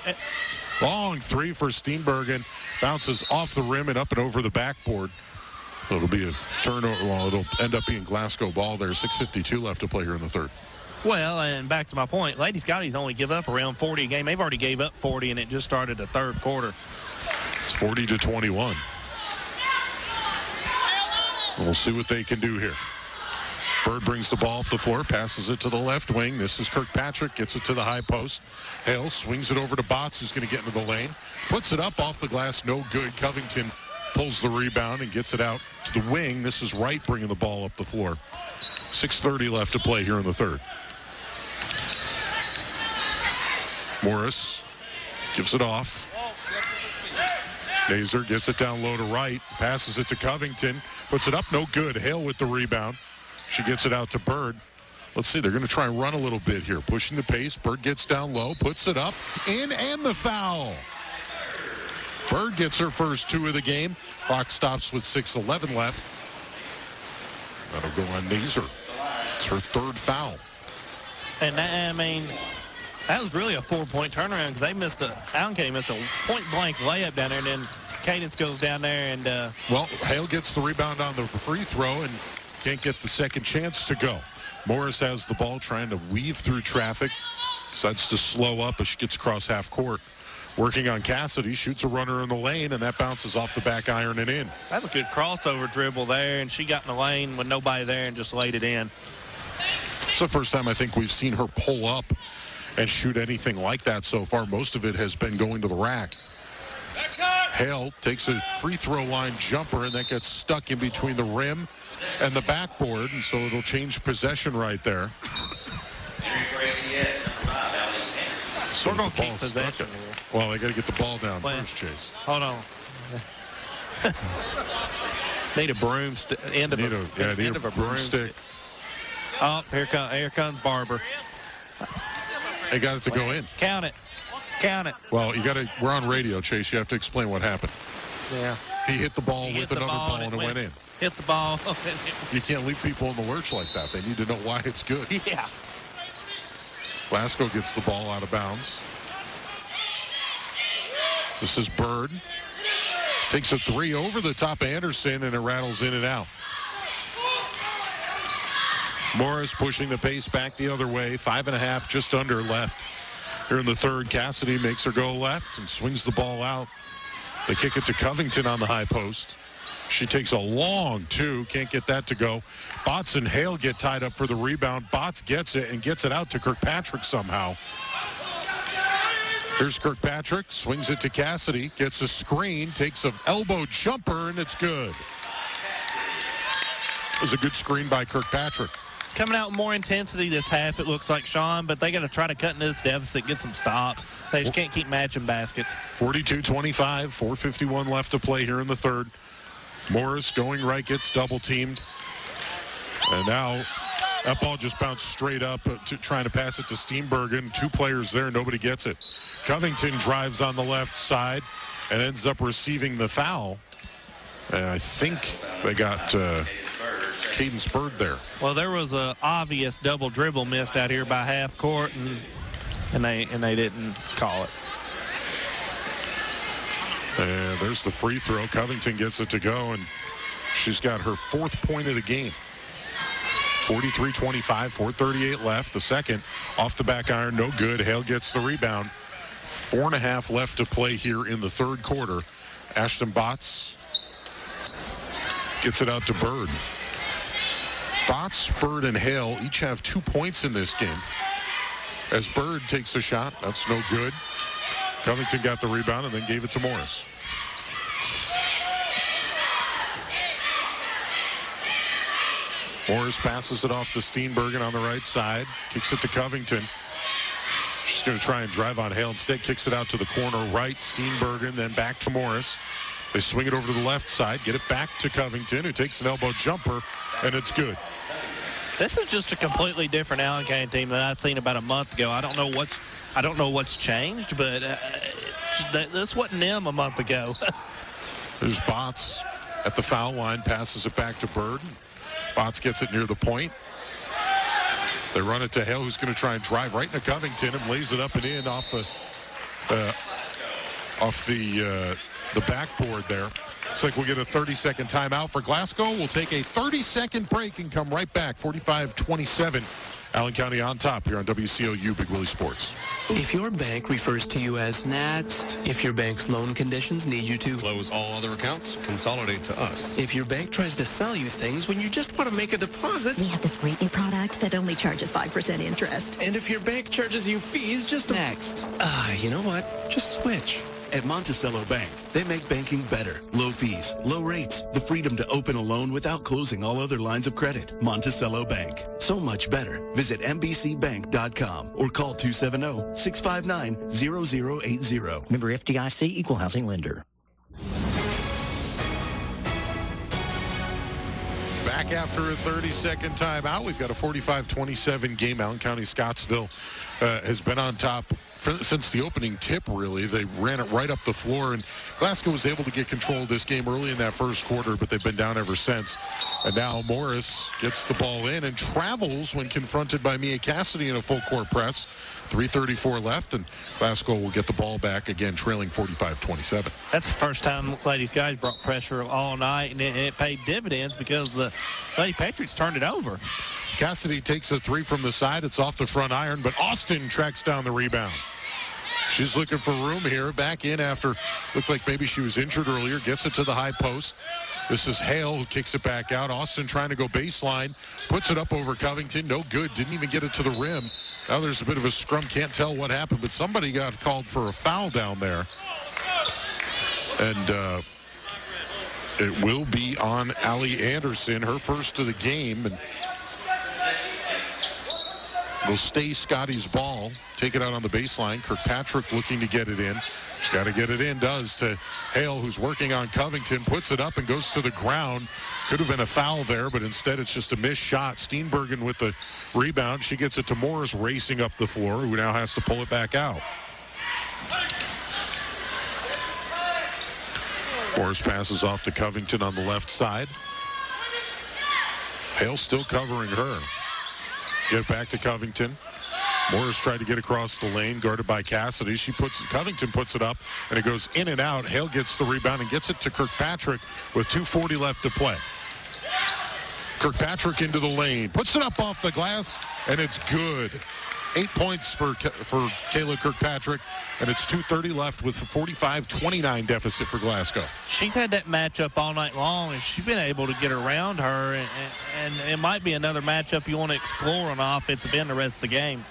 long 3 for Steenbergen. Bounces off the rim and up and over the backboard. It'll be a turnover. Well, it'll end up being Glasgow ball there. 6:52 left to play here in the third. Well, and back to my point, Lady Scotties only give up around 40 a game. They've already gave up 40, and it just started the third quarter. It's 40-21. We'll see what they can do here. Bird brings the ball up the floor, passes it to the left wing. This is Kirkpatrick, gets it to the high post. Hale swings it over to Botts, who's going to get into the lane. Puts it up off the glass, no good. Covington pulls the rebound and gets it out to the wing. This is Wright bringing the ball up the floor. 6:30 left to play here in the third. Morris gives it off. Nazer gets it down low to right, passes it to Covington, puts it up, no good. Hale with the rebound. She gets it out to Bird. Let's see, they're going to try and run a little bit here. Pushing the pace, Bird gets down low, puts it up, in, and the foul. Bird gets her first 2 of the game. Clock stops with 6:11 left. That'll go on Nazer. It's her 3rd foul. And that was really a 4-point turnaround because Allen County missed a point-blank layup down there, and then Cadence goes down there and... Well, Hale gets the rebound on the free throw and can't get the second chance to go. Morris has the ball trying to weave through traffic. Decides to slow up as she gets across half court. Working on Cassidy, shoots a runner in the lane, and that bounces off the back iron and in. That was a good crossover dribble there, and she got in the lane with nobody there and just laid it in. It's the first time I think we've seen her pull up and shoot anything like that so far. Most of it has been going to the rack. Hale takes a free throw line jumper, and that gets stuck in between the rim and the backboard, and so it'll change possession right there. So we're going to keep possession here. Well, they got to get the ball down first, Chase. Hold on. Need a broomstick. End of a broomstick. Oh, here comes Barber. They got it to go in. Count it. Well, we're on radio, Chase. You have to explain what happened. Yeah. He hit the ball with another ball and it went in. Hit the ball. You can't leave people in the lurch like that. They need to know why it's good. Yeah. Glasgow gets the ball out of bounds. This is Bird. Takes a 3 over the top of Anderson, and it rattles in and out. Morris pushing the pace back the other way. 5.5, just under left. Here in the third, Cassidy makes her go left and swings the ball out. They kick it to Covington on the high post. She takes a long 2, can't get that to go. Botts and Hale get tied up for the rebound. Botts gets it and gets it out to Kirkpatrick somehow. Here's Kirkpatrick, swings it to Cassidy, gets a screen, takes an elbow jumper, and it's good. It was a good screen by Kirkpatrick. Coming out with more intensity this half, it looks like, Sean, but they got to try to cut into this deficit, get some stops. They just can't keep matching baskets. 42-25, 4:51 left to play here in the third. Morris going right, gets double teamed. And now that ball just bounced straight up trying to pass it to Steenbergen. 2 players there, nobody gets it. Covington drives on the left side and ends up receiving the foul. And I think they got Cadence Bird there. Well, there was an obvious double dribble missed out here by half court, and they didn't call it. And there's the free throw. Covington gets it to go, and she's got her 4th point of the game. 43-25, 4:38 left. The second off the back iron, no good. Hale gets the rebound. 4.5 left to play here in the third quarter. Ashton Botts gets it out to Bird. Botts, Bird, and Hale each have 2 points in this game. As Bird takes a shot, that's no good. Covington got the rebound and then gave it to Morris. Morris passes it off to Steenbergen on the right side. Kicks it to Covington. She's going to try and drive on Hale. Instead, kicks it out to the corner right. Steenbergen, then back to Morris. They swing it over to the left side. Get it back to Covington, who takes an elbow jumper, and it's good. This is just a completely different Allen County team that I've seen about a month ago. I don't know what's changed, but this wasn't them a month ago. There's Botts at the foul line, passes it back to Bird. Botts gets it near the point. They run it to Hale, who's going to try and drive right into Covington and lays it up and in off the backboard there. Looks like we'll get a 30-second timeout for Glasgow. We'll take a 30-second break and come right back. 45-27. Allen County on top here on WCLU Big Willie Sports. If your bank refers to you as next, if your bank's loan conditions need you to close all other accounts, consolidate to us. If your bank tries to sell you things when you just want to make a deposit. We have this great new product that only charges 5% interest. And if your bank charges you fees just next. You know what? Just switch. At Monticello Bank, they make banking better. Low fees, low rates, the freedom to open a loan without closing all other lines of credit. Monticello Bank. So much better. Visit mbcbank.com or call 270-659-0080. Member FDIC, Equal Housing Lender. Back after a 30-second timeout. We've got a 45-27 game. Allen County-Scottsville has been on top since the opening tip, really. They ran it right up the floor, and Glasgow was able to get control of this game early in that first quarter, but they've been down ever since. And now Morris gets the ball in and travels when confronted by Mia Cassidy in a full-court press. 3:34 left, and Glasgow will get the ball back again, trailing 45-27. That's the first time Ladies Guys brought pressure all night, and it paid dividends because the Lady Patriots turned it over. Cassidy takes a three from the side. It's off the front iron, but Austin tracks down the rebound. She's looking for room here. Back in after looked like maybe she was injured earlier. Gets it to the high post. This is Hale who kicks it back out. Austin trying to go baseline. Puts it up over Covington. No good. Didn't even get it to the rim. Now there's a bit of a scrum. Can't tell what happened, but somebody got called for a foul down there. And it will be on Allie Anderson, her first of the game. And will stay Scottie's ball. Take it out on the baseline. Kirkpatrick looking to get it in. She's got to get it in, does, to Hale, who's working on Covington. Puts it up and goes to the ground. Could have been a foul there, but instead it's just a missed shot. Steenbergen with the rebound. She gets it to Morris racing up the floor, who now has to pull it back out. Morris passes off to Covington on the left side. Hale still covering her. Get it back to Covington. Morris tried to get across the lane, guarded by Cassidy. Covington puts it up, and it goes in and out. Hale gets the rebound and gets it to Kirkpatrick with 2:40 left to play. Kirkpatrick into the lane, puts it up off the glass, and it's good. 8 points for Kayla Kirkpatrick, and it's 2:30 left with a 45-29 deficit for Glasgow. She's had that matchup all night long, and she's been able to get around her, and it might be another matchup you want to explore on the offensive end the rest of the game.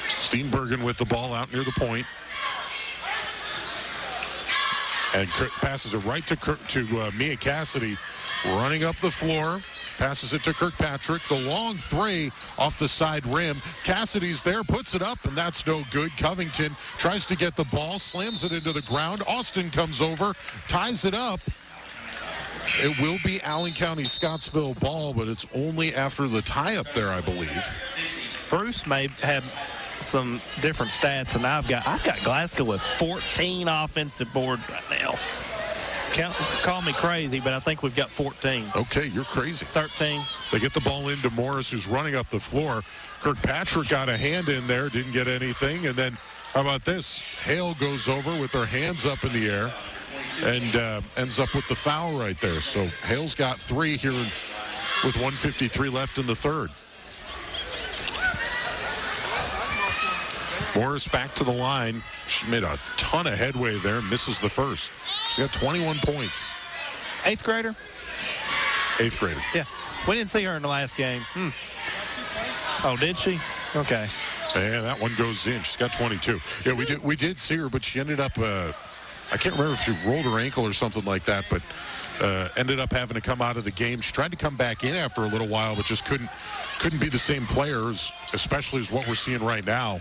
Steenbergen with the ball out near the point. And passes it right to Mia Cassidy, running up the floor. Passes it to Kirkpatrick. The long three off the side rim. Cassidy's there, puts it up, and that's no good. Covington tries to get the ball, slams it into the ground. Austin comes over, ties it up. It will be Allen County-Scottsville ball, but it's only after the tie-up there, I believe. Bruce may have some different stats than I've got. I've got Glasgow with 14 offensive boards right now. Call me crazy, but I think we've got 14. Okay, you're crazy. 13. They get the ball into Morris, who's running up the floor. Kirkpatrick got a hand in there, didn't get anything. And then, how about this? Hale goes over with her hands up in the air and ends up with the foul right there. So Hale's got 3 here with 1:53 left in the third. Morris back to the line. She made a ton of headway there, misses the first. She's got 21 points. 8th grader? 8th grader. Yeah. We didn't see her in the last game. Oh, did she? Okay. Yeah, that one goes in. She's got 22. Yeah, we did see her, but she ended up, I can't remember if she rolled her ankle or something like that, but ended up having to come out of the game. She tried to come back in after a little while, but just couldn't be the same player, especially as what we're seeing right now.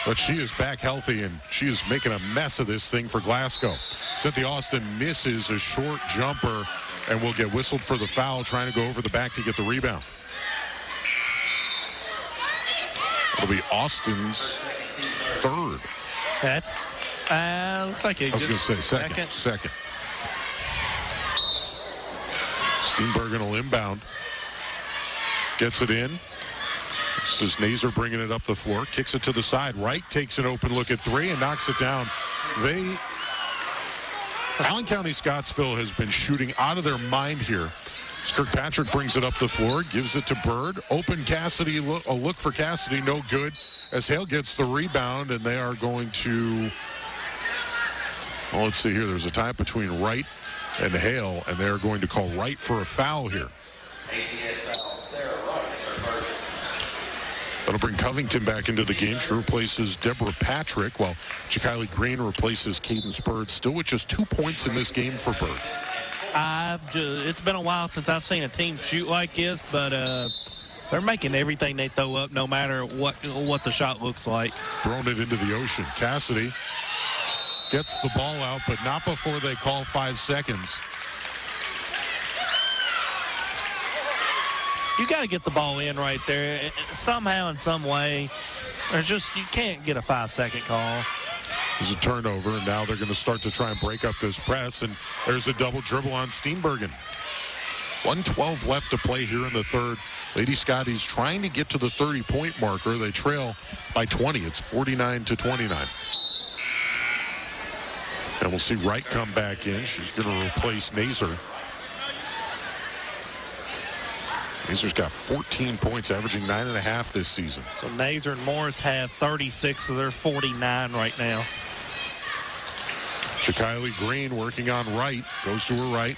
But she is back healthy, and she is making a mess of this thing for Glasgow. Cynthia Austin misses a short jumper and will get whistled for the foul, trying to go over the back to get the rebound. It'll be Austin's third. That's, looks like I was going to say second. Steenbergen will inbound. Gets it in. This is Nazer bringing it up the floor. Kicks it to the side. Wright takes an open look at 3 and knocks it down. Allen County-Scottsville has been shooting out of their mind here. As Kirkpatrick brings it up the floor, gives it to Bird. Open Cassidy, a look for Cassidy, no good. As Hale gets the rebound, and they are going to, well, let's see here. There's a tie between Wright and Hale, and they're going to call Wright for a foul here. ACS foul, Sarah Wright is her first. That'll bring Covington back into the game. She replaces Deborah Patrick, while Jakiley Green replaces Cadence Bird. Still with just 2 points in this game for Bird. It's been a while since I've seen a team shoot like this, but they're making everything they throw up, no matter what the shot looks like. Throwing it into the ocean. Cassidy gets the ball out, but not before they call 5 seconds. You got to get the ball in right there somehow, in some way. You can't get a 5-second call. There's a turnover, and now they're going to start to try and break up this press, and there's a double dribble on Steenbergen. 1:12 left to play here in the third. Lady Scotty's trying to get to the 30-point marker. They trail by 20. It's 49-29. And we'll see Wright come back in. She's going to replace Nazer. Nazer's got 14 points, averaging 9.5 this season. So Nazer and Morris have 36, so they're 49 right now. Kylie Green working on Wright. Goes to her right.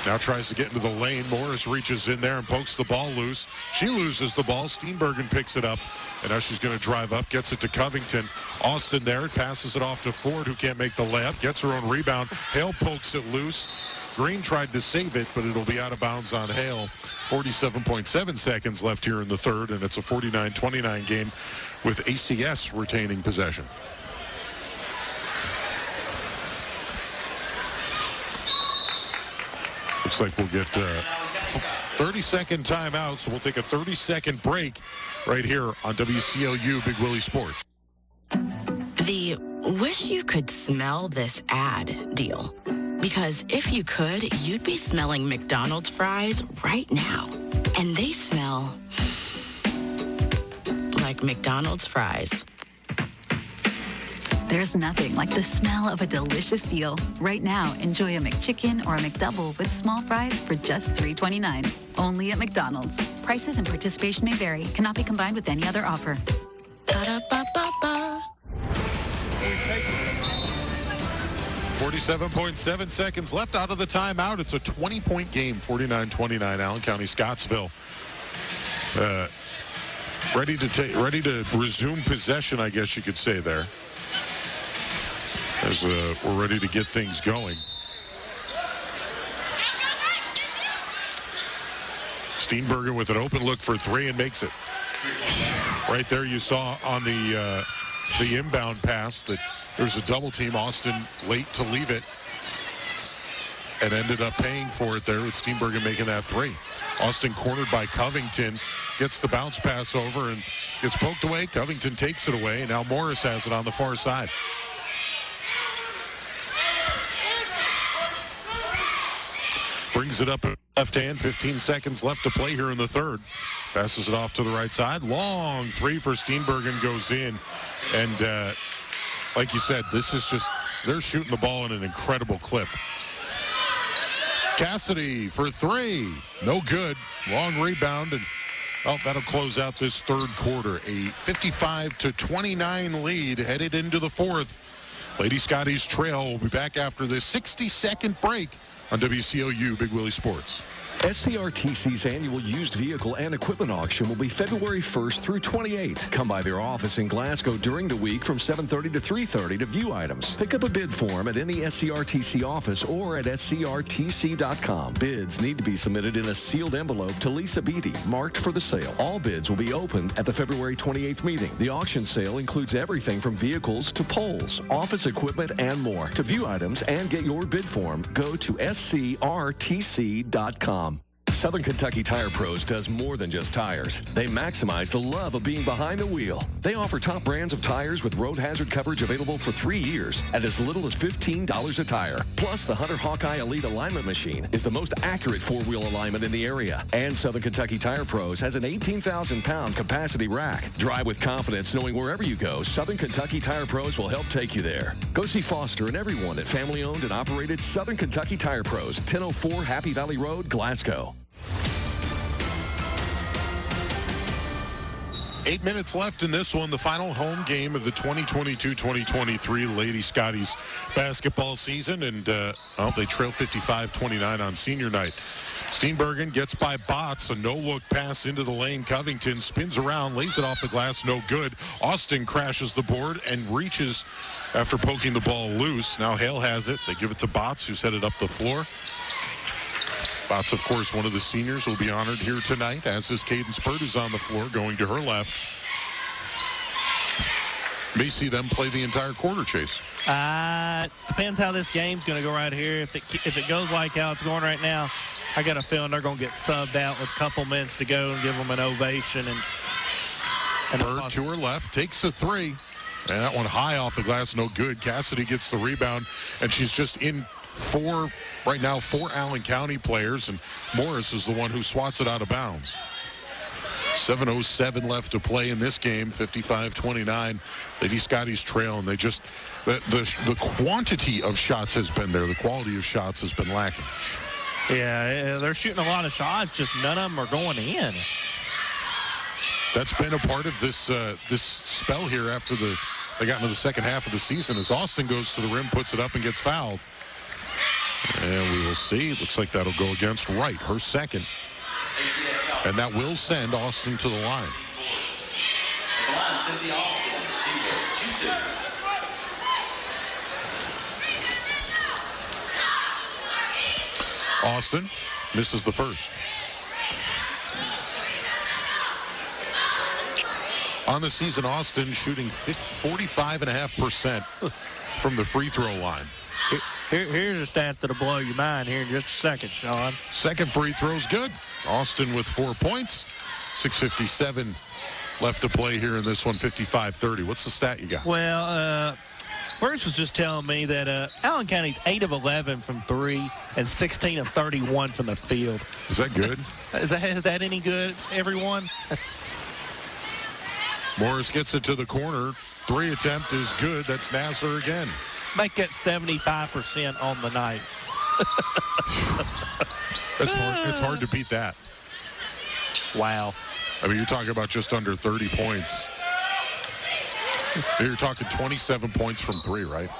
Now tries to get into the lane. Morris reaches in there and pokes the ball loose. She loses the ball. Steenbergen picks it up. And now she's going to drive up. Gets it to Covington. Austin there. Passes it off to Ford, who can't make the layup. Gets her own rebound. Hale pokes it loose. Green tried to save it, but it'll be out of bounds on Hale. 47.7 seconds left here in the third, and it's a 49-29 game with ACS retaining possession. Looks like we'll get 30-second timeout, so we'll take a 30-second break right here on WCLU Big Willie Sports. The wish you could smell this ad deal. Because if you could, you'd be smelling McDonald's fries right now. And they smell like McDonald's fries. There's nothing like the smell of a delicious deal. Right now, enjoy a McChicken or a McDouble with small fries for just $3.29. Only at McDonald's. Prices and participation may vary. Cannot be combined with any other offer. 47.7 seconds left out of the timeout. It's a 20-point game, 49-29. Allen County-Scottsville ready to resume possession, I guess you could say there. As we're ready to get things going. Steenbergen with an open look for three and makes it. Right there you saw on the inbound pass that there's a double team. Austin late to leave it and ended up paying for it there with Steenbergen making that three. Austin cornered by Covington, gets the bounce pass over and gets poked away. Covington takes it away, and now Morris has it on the far side. Brings it up left hand, 15 seconds left to play here in the third. Passes it off to the right side. Long three for Steenbergen goes in. And like you said, this is just, they're shooting the ball in an incredible clip. Cassidy for three. No good. Long rebound. And that'll close out this third quarter. A 55-29 lead headed into the fourth. Lady Scotty's trail will be back after this 60-second break on WCLU Big Willie Sports. SCRTC's annual used vehicle and equipment auction will be February 1st through 28th. Come by their office in Glasgow during the week from 7:30 to 3:30 to view items. Pick up a bid form at any SCRTC office or at scrtc.com. Bids need to be submitted in a sealed envelope to Lisa Beatty, marked for the sale. All bids will be open at the February 28th meeting. The auction sale includes everything from vehicles to poles, office equipment, and more. To view items and get your bid form, go to scrtc.com. Southern Kentucky Tire Pros does more than just tires. They maximize the love of being behind the wheel. They offer top brands of tires with road hazard coverage available for 3 years at as little as $15 a tire. Plus, the Hunter Hawkeye Elite Alignment Machine is the most accurate four-wheel alignment in the area. And Southern Kentucky Tire Pros has an 18,000-pound capacity rack. Drive with confidence knowing wherever you go, Southern Kentucky Tire Pros will help take you there. Go see Foster and everyone at family-owned and operated Southern Kentucky Tire Pros, 1004 Happy Valley Road, Glasgow. 8 minutes left in this one, the final home game of the 2022-2023 Lady Scotties basketball season, and they trail 55-29 on senior night. Steenbergen gets by Botts, a no-look pass into the lane. Covington spins around, lays it off the glass, no good. Austin crashes the board and reaches after poking the ball loose. Now Hale has it. They give it to Botts, who's headed up the floor. Botts, of course, one of the seniors, will be honored here tonight, as is Caden Spurt, who's on the floor, going to her left. may see them play the entire quarter, Chase. Depends how this game's going to go right here. If it goes like how it's going right now, I got a feeling they're going to get subbed out with a couple minutes to go and give them an ovation. And Bird to her left, takes a three. And that one high off the glass, no good. Cassidy gets the rebound, and she's just in four Allen County players, and Morris is the one who swats it out of bounds. 7:07 left to play in this game, 55-29. Lady Scotty's trail, and they just, the quantity of shots has been there. The quality of shots has been lacking. Yeah, they're shooting a lot of shots, just none of them are going in. That's been a part of this this spell here after they got into the second half of the season, as Austin goes to the rim, puts it up, and gets fouled. And we will see. It looks like that'll go against Wright, her second. And that will send Austin to the line. Austin misses the first. On the season, Austin shooting 45.5% from the free throw line. Here's a stat that'll blow your mind here in just a second, Sean. Second free throw's good. Austin with 4 points. 6:57 left to play here in this one, 55-30. What's the stat you got? Well, Bruce was just telling me that Allen County's 8 of 11 from 3 and 16 of 31 from the field. Is that good? Is that any good, everyone? Morris gets it to the corner. 3 attempt is good. That's Nasser again. Make that 75% on the night. It's hard to beat that. Wow. I mean, you're talking about just under 30 points. You're talking 27 points from 3, right?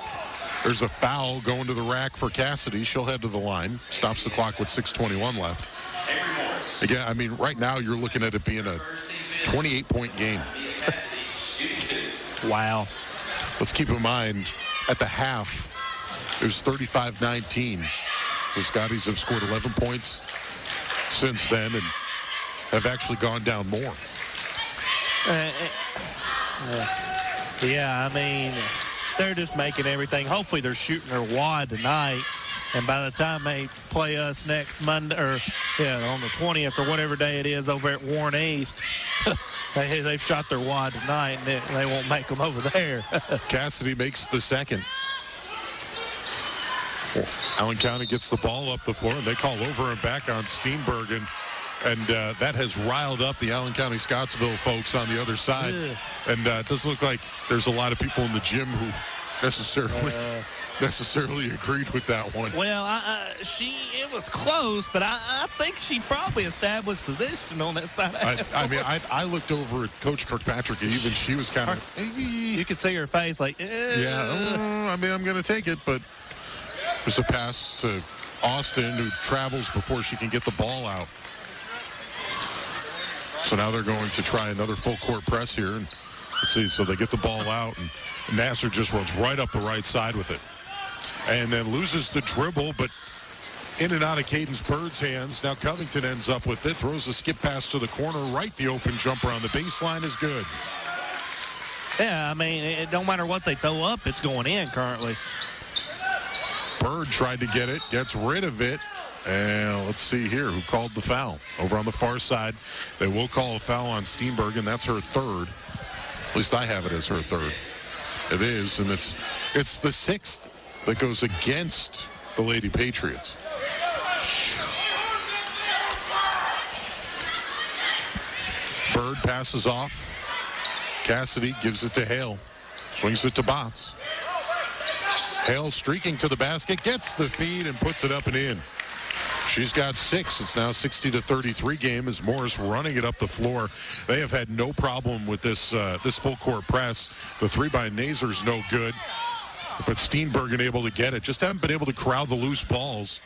There's a foul going to the rack for Cassidy. She'll head to the line. Stops the clock with 6:21 left. Again, I mean, right now you're looking at it being a 28-point game. Wow. Let's keep in mind, at the half, it was 35-19. The Scotties have scored 11 points since then and have actually gone down more. Yeah, I mean, they're just making everything. Hopefully they're shooting their wad tonight. And by the time they play us next Monday, or on the 20th or whatever day it is over at Warren East, they've shot their wad tonight, and they won't make them over there. Cassidy makes the second. Allen County gets the ball up the floor, and they call over and back on Steenbergen. And that has riled up the Allen County-Scottsville folks on the other side. And it doesn't look like there's a lot of people in the gym who necessarily agreed with that one. Well, it was close, but I think she probably established position on that side. I looked over at Coach Kirkpatrick, and even she was kind of... You could see her face like... Yeah, I'm going to take it, but there's a pass to Austin, who travels before she can get the ball out. So now they're going to try another full court press here. And let's see, so they get the ball out, and Nasser just runs right up the right side with it. And then loses the dribble, but in and out of Cadence Bird's hands. Now Covington ends up with it, throws a skip pass to the corner, right the open jumper on the baseline is good. Yeah, I mean, it don't matter what they throw up, it's going in currently. Bird tried to get it, gets rid of it. And let's see here who called the foul. Over on the far side, they will call a foul on Steenbergen. That's her third. At least I have it as her third. It is, and it's the 6th that goes against the Lady Patriots. Bird passes off. Cassidy gives it to Hale. Swings it to Botts. Hale streaking to the basket, gets the feed and puts it up and in. She's got 6. It's now 60-33 game as Morris running it up the floor. They have had no problem with this full court press. The 3 by Nazer's no good, but Steenbergen able to get it. Just haven't been able to corral the loose balls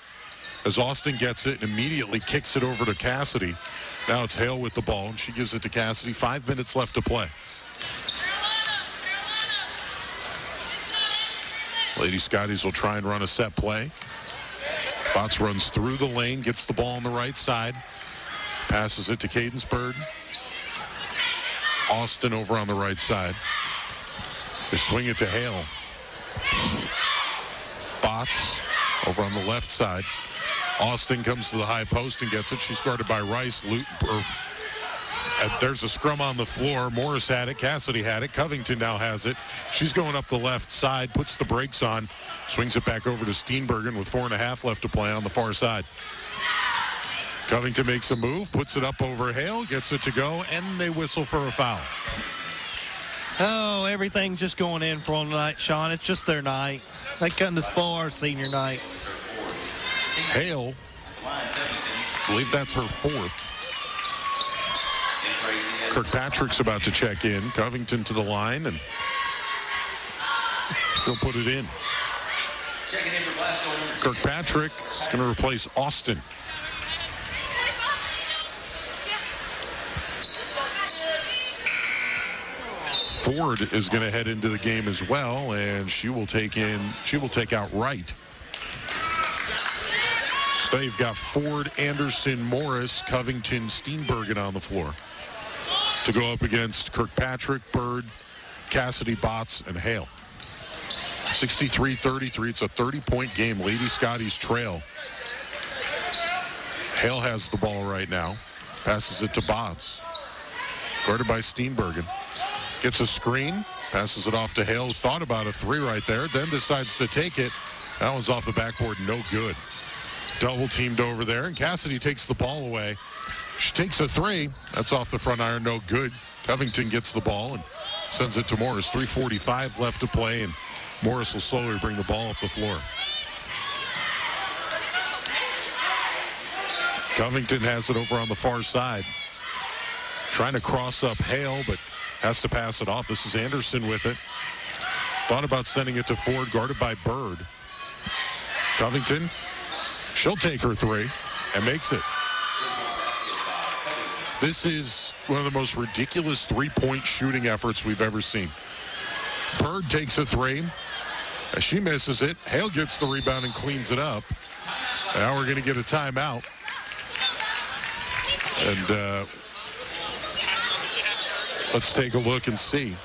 as Austin gets it and immediately kicks it over to Cassidy. Now it's Hale with the ball, and she gives it to Cassidy. 5 minutes left to play. Lady Scotties will try and run a set play. Botts runs through the lane, gets the ball on the right side, passes it to Cadence Bird. Austin over on the right side. They swing it to Hale. Botts over on the left side. Austin comes to the high post and gets it. She's guarded by Rice. There's a scrum on the floor. Morris had it. Cassidy had it. Covington now has it. She's going up the left side, puts the brakes on, swings it back over to Steenbergen with 4.5 left to play on the far side. Covington makes a move, puts it up over Hale, gets it to go, and they whistle for a foul. Oh, everything's just going in for them tonight, Sean. It's just their night. They come to spoil our senior night. Hale, I believe that's her fourth. Kirkpatrick's about to check in. Covington to the line, and she'll put it in. Kirkpatrick is going to replace Austin. Ford is going to head into the game as well, and she will take out Wright. So they've got Ford, Anderson, Morris, Covington, Steenbergen on the floor to go up against Kirkpatrick, Bird, Cassidy, Botts, and Hale. 63-33. It's a 30-point game. Lady Scotties trail. Hale has the ball right now. Passes it to Botts. Guarded by Steenbergen. Gets a screen. Passes it off to Hale. Thought about a three right there. Then decides to take it. That one's off the backboard. No good. Double teamed over there. And Cassidy takes the ball away. She takes a three. That's off the front iron. No good. Covington gets the ball and sends it to Morris. 3:45 left to play. And Morris will slowly bring the ball up the floor. Covington has it over on the far side. Trying to cross up Hale, but has to pass it off. This is Anderson with it. Thought about sending it to Ford, guarded by Bird. Covington, she'll take her three and makes it. This is one of the most ridiculous three-point shooting efforts we've ever seen. Bird takes a three. As she misses it, Hale gets the rebound and cleans it up. Now we're going to get a timeout. And let's take a look and see.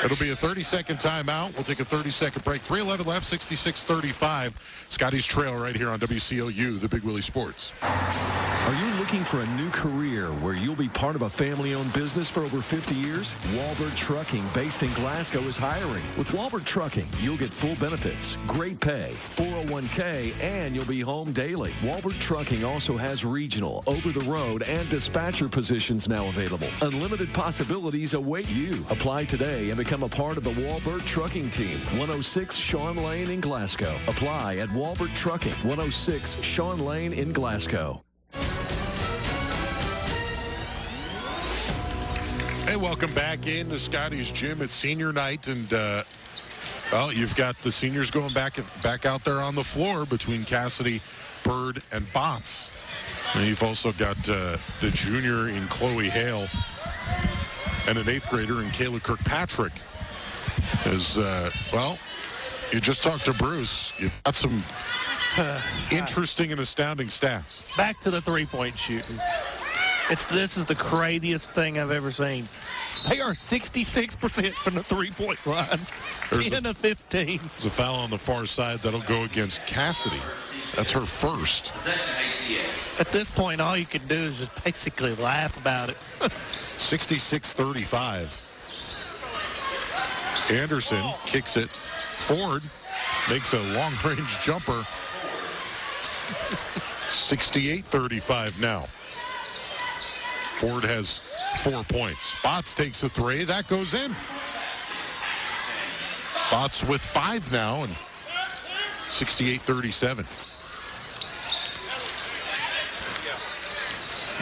It'll be a 30-second timeout. We'll take a 30-second break. 3:11 left, 66-35. Scotty's trail right here on WCLU, the Big Willie Sports. Are you looking for a new career where you'll be part of a family-owned business for over 50 years? Walbert Trucking, based in Glasgow, is hiring. With Walbert Trucking, you'll get full benefits, great pay, 401k, and you'll be home daily. Walbert Trucking also has regional, over-the-road, and dispatcher positions now available. Unlimited possibilities await you. Apply today and become a part of the Walbert Trucking team. 106 Shawn Lane in Glasgow. Apply at Walbert Trucking, 106 Shawn Lane in Glasgow. Hey, welcome back into Scotty's Gym. It's senior night, and well, you've got the seniors going back out there on the floor between Cassidy, Bird, and Botts. And you've also got the junior in Chloe Hale and an 8th grader in Kayla Kirkpatrick. As well, you just talked to Bruce. You've got some interesting and astounding stats. Back to the three-point shooting. This is the craziest thing I've ever seen. They are 66% from the three-point line. 10 of 15. There's a foul on the far side that'll go against Cassidy. That's her first. At this point, all you can do is just basically laugh about it. 66-35. Anderson kicks it. Ford makes a long-range jumper. 68-35 now. Ford has 4 points. Botts takes a three. That goes in. Botts with 5 now, and 68-37.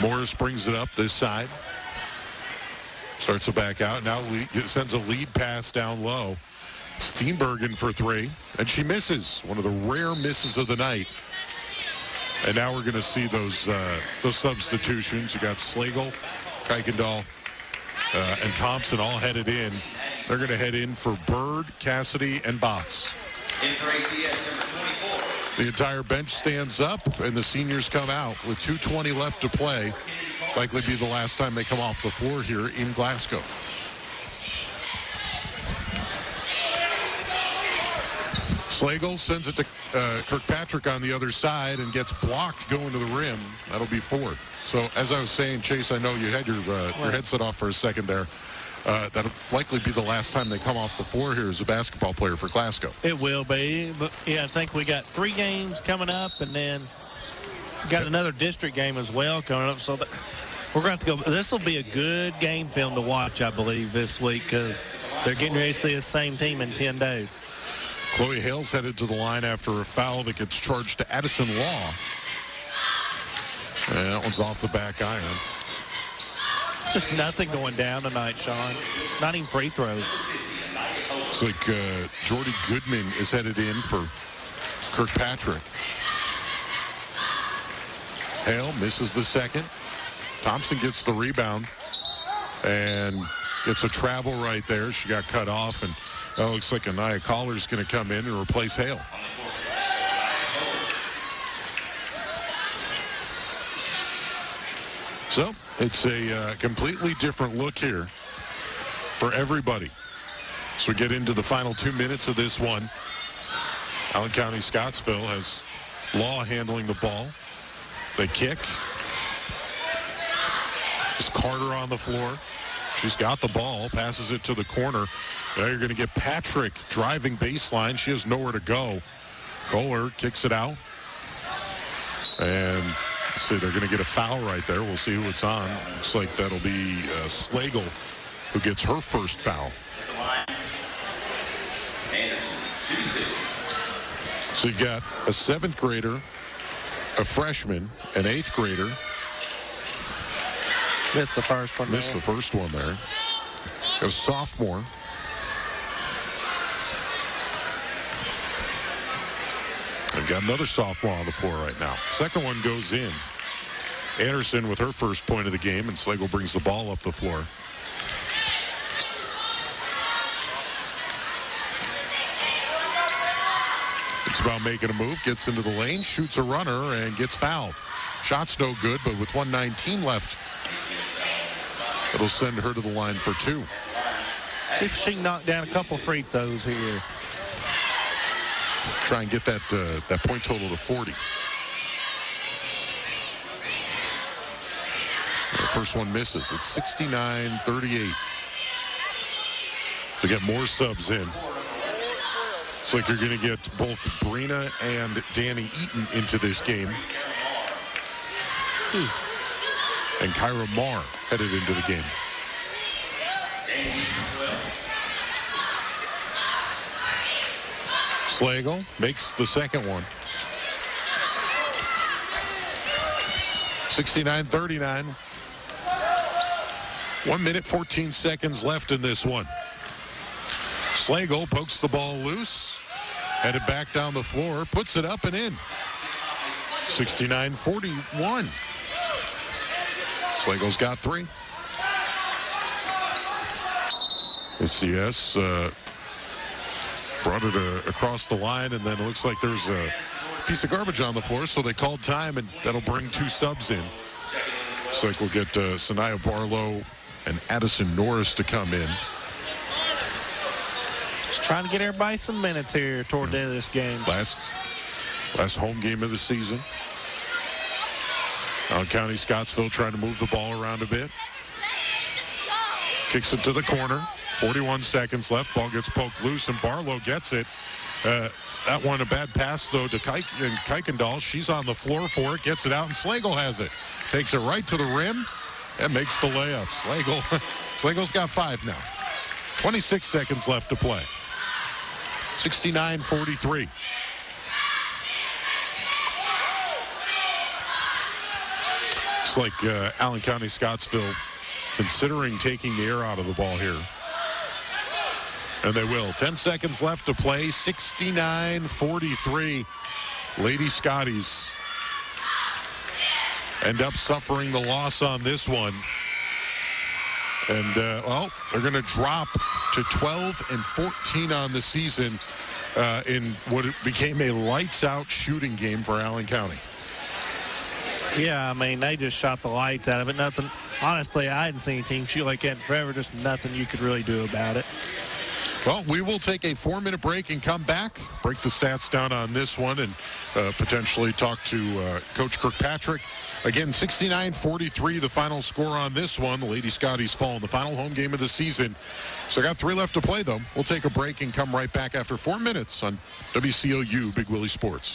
Morris brings it up this side. Starts it back out. Now sends a lead pass down low. Steenbergen for 3, and she misses. One of the rare misses of the night. And now we're going to see those substitutions. You got Slagle, Kuykendall, and Thompson all headed in. They're going to head in for Bird, Cassidy, and Botts. In for ACS, number 24. The entire bench stands up, and the seniors come out with 2:20 left to play. Likely be the last time they come off the floor here in Glasgow. Slagle sends it to Kirkpatrick on the other side and gets blocked going to the rim. That'll be 4. So, as I was saying, Chase, I know you had your headset off for a second there. That'll likely be the last time they come off the floor here as a basketball player for Glasgow. It will be. But, yeah, I think we got 3 games coming up, and then got another district game as well coming up. So we're going to have to go. This will be a good game film to watch, I believe, this week because they're getting ready to see the same team in 10 days. Chloe Hale's headed to the line after a foul that gets charged to Addison Law. And that one's off the back iron. Just nothing going down tonight, Sean. Not even free throws. It's like Jordy Goodman is headed in for Kirkpatrick. Hale misses the second. Thompson gets the rebound. And it's a travel right there. She got cut off, and it looks like Anaya Collar's going to come in and replace Hale. So it's a completely different look here for everybody. So we get into the final 2 minutes of this one. Allen County-Scottsville has Law handling the ball. They kick. It's Carter on the floor. She's got the ball, passes it to the corner. Now you're going to get Patrick driving baseline. She has nowhere to go. Kohler kicks it out. And see, they're going to get a foul right there. We'll see who it's on. Looks like that'll be Slagle, who gets her first foul. So you've got a 7th grader, a freshman, an 8th grader. Missed the first one. Missed the first one there. A sophomore. They've got another sophomore on the floor right now. Second one goes in. Anderson with her first point of the game, and Slagle brings the ball up the floor. It's about making a move, gets into the lane, shoots a runner, and gets fouled. Shot's no good, but with 1:19 left, it'll send her to the line for 2. See if she can knock down a couple free throws here. Try and get that point total to 40. The first one misses. It's 69-38. To get more subs in. It's like you're going to get both Brina and Danny Eaton into this game. And Kyra Marr headed into the game. Slagle makes the second one. 69-39. 1 minute, 14 seconds left in this one. Slagle pokes the ball loose, headed back down the floor, puts it up and in. 69-41. Slagle's got 3. ACS brought it across the line, and then it looks like there's a piece of garbage on the floor, so they called time, and that'll bring 2 subs in. Looks like we'll get Sanaya Barlow and Addison Norris to come in. Just trying to get everybody some minutes here toward the end of this game. Last home game of the season. Allen County-Scottsville trying to move the ball around a bit. Kicks it to the corner. 41 seconds left. Ball gets poked loose, and Barlow gets it. That one a bad pass, though, to Kuykendall. She's on the floor for it. Gets it out, and Slagle has it. Takes it right to the rim and makes the layup. Slagle's got 5 now. 26 seconds left to play. 69-43. It's like Allen County-Scottsville considering taking the air out of the ball here. And they will. 10 seconds left to play. 69-43. Lady Scotties end up suffering the loss on this one. And, well, they're going to drop to 12-14 on the season in what became a lights-out shooting game for Allen County. Yeah, I mean, they just shot the lights out of it. Nothing. Honestly, I hadn't seen a team shoot like that in forever. Just nothing you could really do about it. Well, we will take a 4-minute break and come back, break the stats down on this one, and potentially talk to Coach Kirkpatrick. Again, 69-43, the final score on this one. The Lady Scotties fall in the final home game of the season. So got 3 left to play, though. We'll take a break and come right back after 4 minutes on WCLU Big Willie Sports.